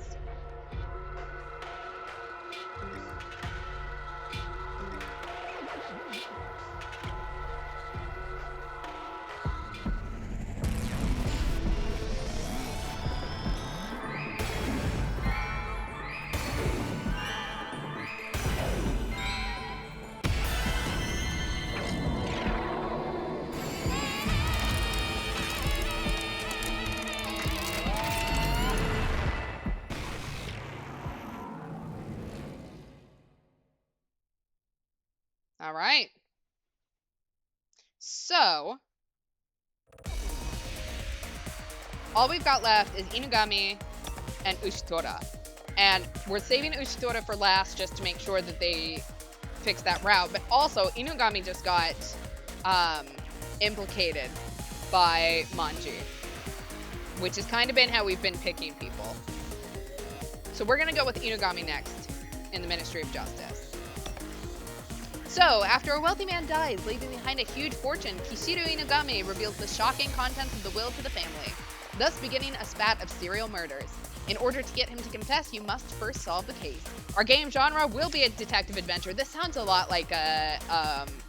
A: All right. So, all we've got left is Inugami and Ushitora. And we're saving Ushitora for last just to make sure that they fix that route. But also, Inugami just got implicated by Manji, which has kind of been how we've been picking people. So we're going to go with Inugami next in the Ministry of Justice. So, after a wealthy man dies, leaving behind a huge fortune, Kishiru Inugami reveals the shocking contents of the will to the family, thus beginning a spat of serial murders. In order to get him to confess, you must first solve the case. Our game genre will be a detective adventure. This sounds a lot like a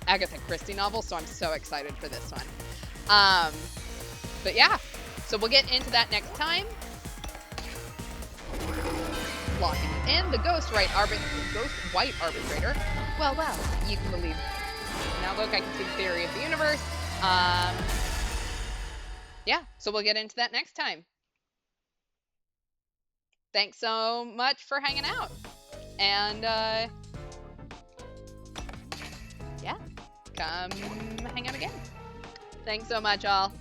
A: Agatha Christie novel, so I'm so excited for this one. But yeah, so we'll get into that next time. Locking in the Ghost White Arbitrator. Well, you can believe. Now look, I can see the theory of the universe. Yeah, so we'll get into that next time. Thanks so much for hanging out. And, yeah, come hang out again. Thanks so much, all.